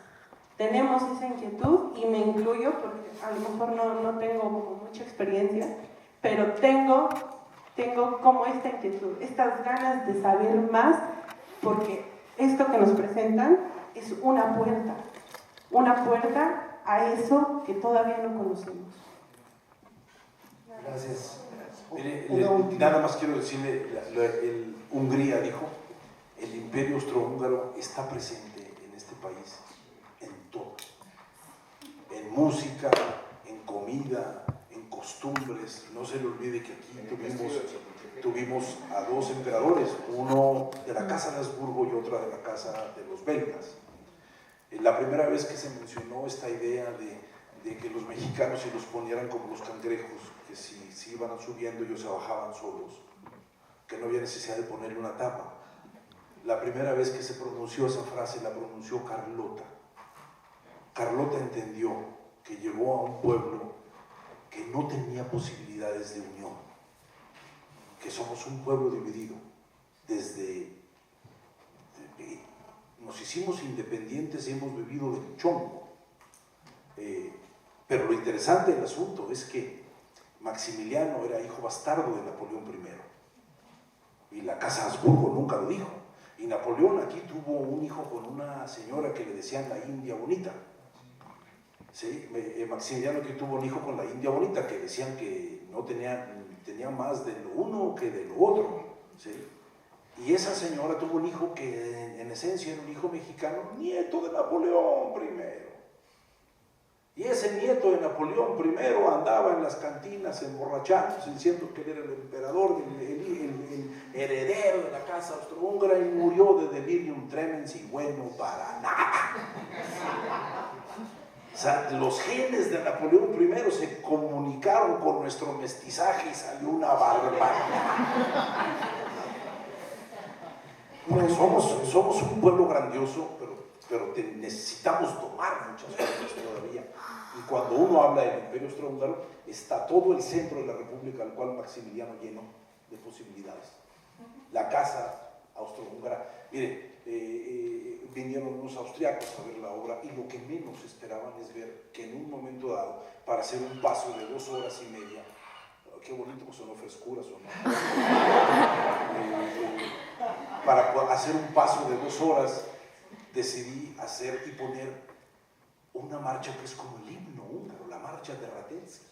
Tenemos esa inquietud, y me incluyo, porque a lo mejor no tengo como mucha experiencia, pero tengo como esta inquietud, estas ganas de saber más, porque esto que nos presentan es una puerta a eso que todavía no conocemos. Gracias. Mire, nada más quiero decirle, Hungría dijo, el imperio austrohúngaro está presente en este país en todo, en música, en comida, en costumbres. No se le olvide que aquí tuvimos a 2 emperadores, uno de la casa de Habsburgo y otro de la casa de los belgas. La primera vez que se mencionó esta idea de que los mexicanos se los ponieran como los cangrejos, que si iban subiendo ellos se bajaban solos, que no había necesidad de ponerle una tapa. La primera vez que se pronunció esa frase la pronunció Carlota. Carlota entendió que llegó a un pueblo que no tenía posibilidades de unión, que somos un pueblo dividido. Nos hicimos independientes y hemos vivido del chongo. Pero lo interesante del asunto es que Maximiliano era hijo bastardo de Napoleón I. Y la casa Habsburgo nunca lo dijo. Y Napoleón aquí tuvo un hijo con una señora que le decían la India Bonita. ¿Sí? Maximiliano aquí tuvo un hijo con la India Bonita, que decían que no tenía más de lo uno que de lo otro. ¿Sí? Y esa señora tuvo un hijo que en esencia era un hijo mexicano, nieto de Napoleón I. Y ese nieto de Napoleón I andaba en las cantinas emborrachándose, diciendo que él era el emperador, el heredero de la casa austrohúngara, y murió de delirium tremens y bueno para nada. O sea, los genes de Napoleón I se comunicaron con nuestro mestizaje y salió una barbaridad. Porque somos un pueblo grandioso, pero necesitamos tomar muchas cosas todavía. Y cuando uno habla del Imperio Austrohúngaro, está todo el centro de la República, al cual Maximiliano llenó de posibilidades. La casa austrohúngara, mire, vinieron unos austriacos a ver la obra y lo que menos esperaban es ver que en un momento dado, para hacer un paso de 2 horas y media, qué bonito que sonó frescura, sonó. Para hacer un paso de 2 horas, decidí hacer y poner una marcha que es como el himno húngaro, la marcha de Radetzky,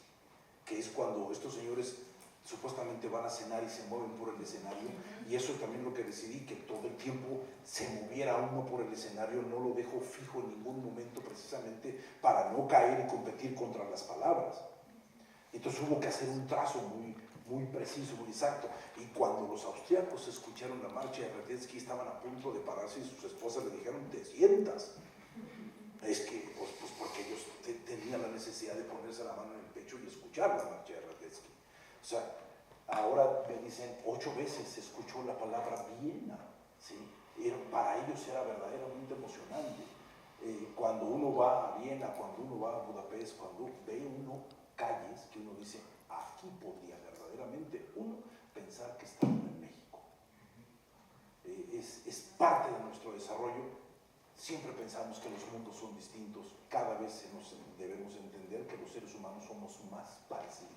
que es cuando estos señores supuestamente van a cenar y se mueven por el escenario, y eso también lo que decidí, que todo el tiempo se moviera uno por el escenario, no lo dejo fijo en ningún momento, precisamente para no caer y competir contra las palabras. Entonces hubo que hacer un trazo muy preciso, muy exacto, y cuando los austriacos escucharon la marcha de Radetzky estaban a punto de pararse y sus esposas le dijeron: te sientas. Es que, pues porque ellos tenían la necesidad de ponerse la mano en el pecho y escuchar la marcha de Radetzky. O sea, ahora me dicen 8 veces se escuchó la palabra Viena, ¿sí? Para ellos era verdaderamente emocionante. Cuando uno va a Viena, cuando uno va a Budapest, cuando ve uno calles que uno dice, aquí podría verdaderamente uno pensar que está en México. Es parte de nuestro desarrollo. Siempre pensamos que los mundos son distintos. Cada vez debemos entender que los seres humanos somos más parecidos.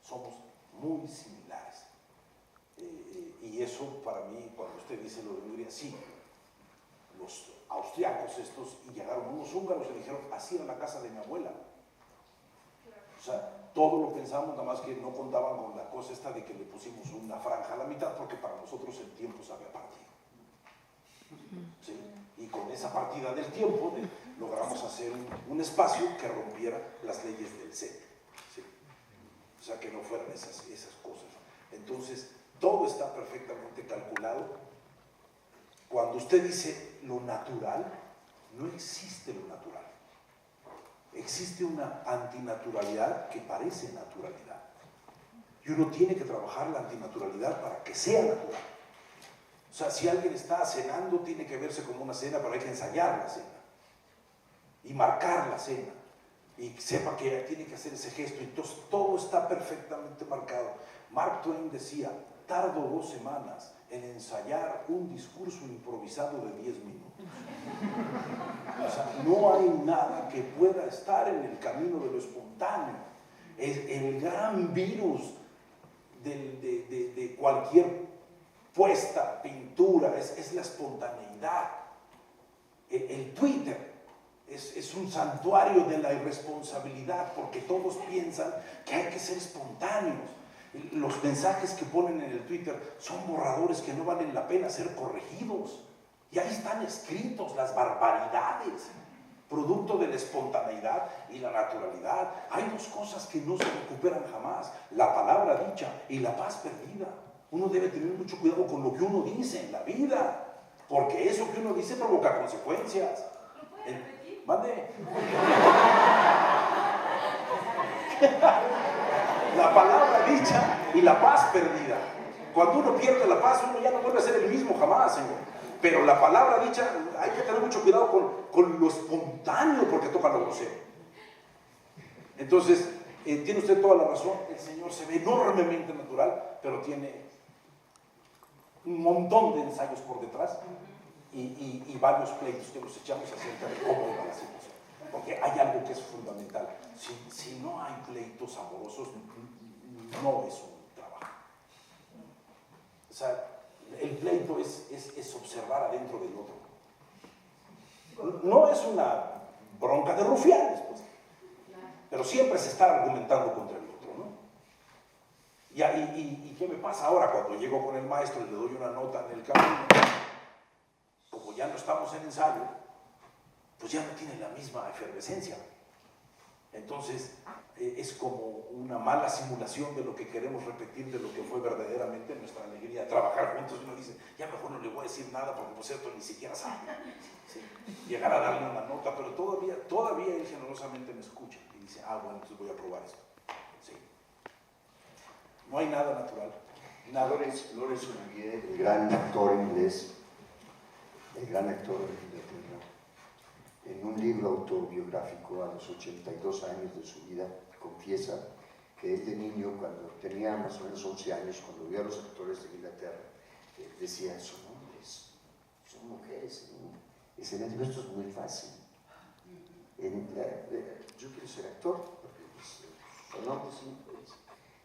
Somos muy similares. Y eso para mí, cuando usted dice lo de Hungría, sí, los austriacos estos, y llegaron unos húngaros y dijeron, así era la casa de mi abuela. O sea, todo lo pensamos, nada más que no contaban con la cosa esta de que le pusimos una franja a la mitad, porque para nosotros el tiempo se había partido. ¿Sí? Y con esa partida del tiempo logramos hacer un espacio que rompiera las leyes del set. ¿Sí? O sea, que no fueran esas cosas. Entonces, todo está perfectamente calculado. Cuando usted dice lo natural, no existe lo natural. Existe una antinaturalidad que parece naturalidad. Y uno tiene que trabajar la antinaturalidad para que sea natural. O sea, si alguien está cenando, tiene que verse como una cena, pero hay que ensayar la cena. Y marcar la cena. Y sepa que tiene que hacer ese gesto. Entonces, todo está perfectamente marcado. Mark Twain decía, tardo 2 semanas en ensayar un discurso improvisado de 10 minutos. O sea, no hay nada que pueda estar en el camino de lo espontáneo. Es el gran virus de cualquier puesta, pintura, es la espontaneidad. El Twitter es un santuario de la irresponsabilidad, porque todos piensan que hay que ser espontáneos. Los mensajes que ponen en el Twitter son borradores que no valen la pena ser corregidos. Y ahí están escritos las barbaridades, producto de la espontaneidad y la naturalidad. Hay 2 cosas que no se recuperan jamás: la palabra dicha y la paz perdida. Uno debe tener mucho cuidado con lo que uno dice en la vida, porque eso que uno dice provoca consecuencias. ¿Lo puede repetir? Mande. La palabra dicha y la paz perdida. Cuando uno pierde la paz, uno ya no vuelve a ser el mismo jamás, señor. Pero la palabra dicha, hay que tener mucho cuidado con lo espontáneo, porque toca lo grosero. Entonces, tiene usted toda la razón, el Señor se ve enormemente natural, pero tiene un montón de ensayos por detrás y varios pleitos que nos echamos acerca de cómo va la situación. Porque hay algo que es fundamental. Si no hay pleitos amorosos, no es un trabajo. O sea, el pleito es observar adentro del otro. No es una bronca de rufianes, pues, pero siempre se está argumentando contra el otro, ¿no? ¿Y qué me pasa ahora cuando llego con el maestro y le doy una nota en el camino? Como ya no estamos en ensayo, pues ya no tiene la misma efervescencia. Entonces, es como una mala simulación de lo que queremos repetir, de lo que fue verdaderamente nuestra alegría, trabajar juntos. Y uno dice, ya mejor no le voy a decir nada porque por cierto ni siquiera sabe. ¿Sí? Llegar a darle una nota, pero todavía él generosamente me escucha y dice, bueno, entonces voy a probar esto. ¿Sí? No hay nada natural. Laurence Olivier, el gran actor inglés, el gran actor de Inglaterra, en un libro autobiográfico a los 82 años de su vida, confiesa que él de niño, cuando tenía más o menos 11 años, cuando vio a los actores de Inglaterra, decía, son hombres, son mujeres. Escenario, esto es muy fácil. Yo quiero ser actor, porque pues, son hombres y mujeres.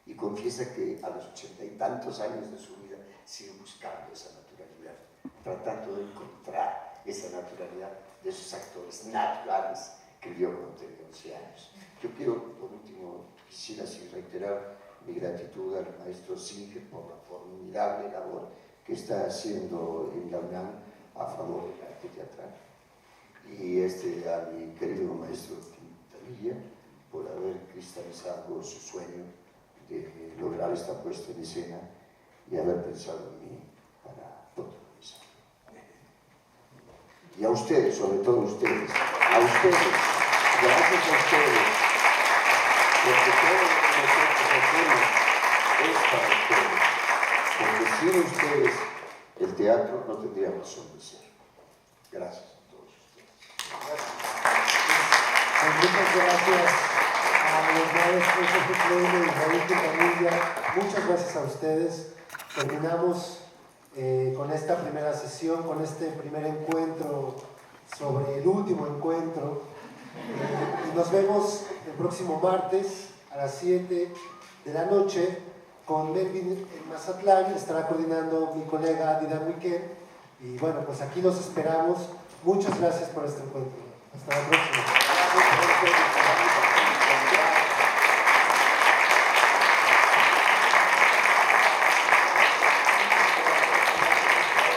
Y confiesa que a los 80 y tantos años de su vida sigue buscando esa naturalidad, tratando de encontrar esa naturalidad de esos actores naturales que vio cuando tenía 11 años. Yo quiero, por último, quisiera así reiterar mi gratitud al maestro Singer por la formidable labor que está haciendo en la UNAM a favor del arte teatral. Y a mi querido maestro Quintanilla por haber cristalizado su sueño de lograr esta puesta en escena y haber pensado en mí para protagonizar. Y a ustedes, sobre todo a ustedes, gracias a ustedes, porque todo lo que nosotros hacemos es para ustedes, porque sin ustedes el teatro no tendría razón de ser. Gracias a todos ustedes. Muchas gracias a los maestros José Clemente y Raúl Quintanilla. Muchas gracias a ustedes. Terminamos con esta primera sesión, con este primer encuentro sobre el último encuentro. Y nos vemos el próximo martes a las 7 de la noche con Melvin en Mazatlán. Estará coordinando mi colega Didan Weekend. Y bueno, pues aquí los esperamos. Muchas gracias por este encuentro. Hasta la próxima.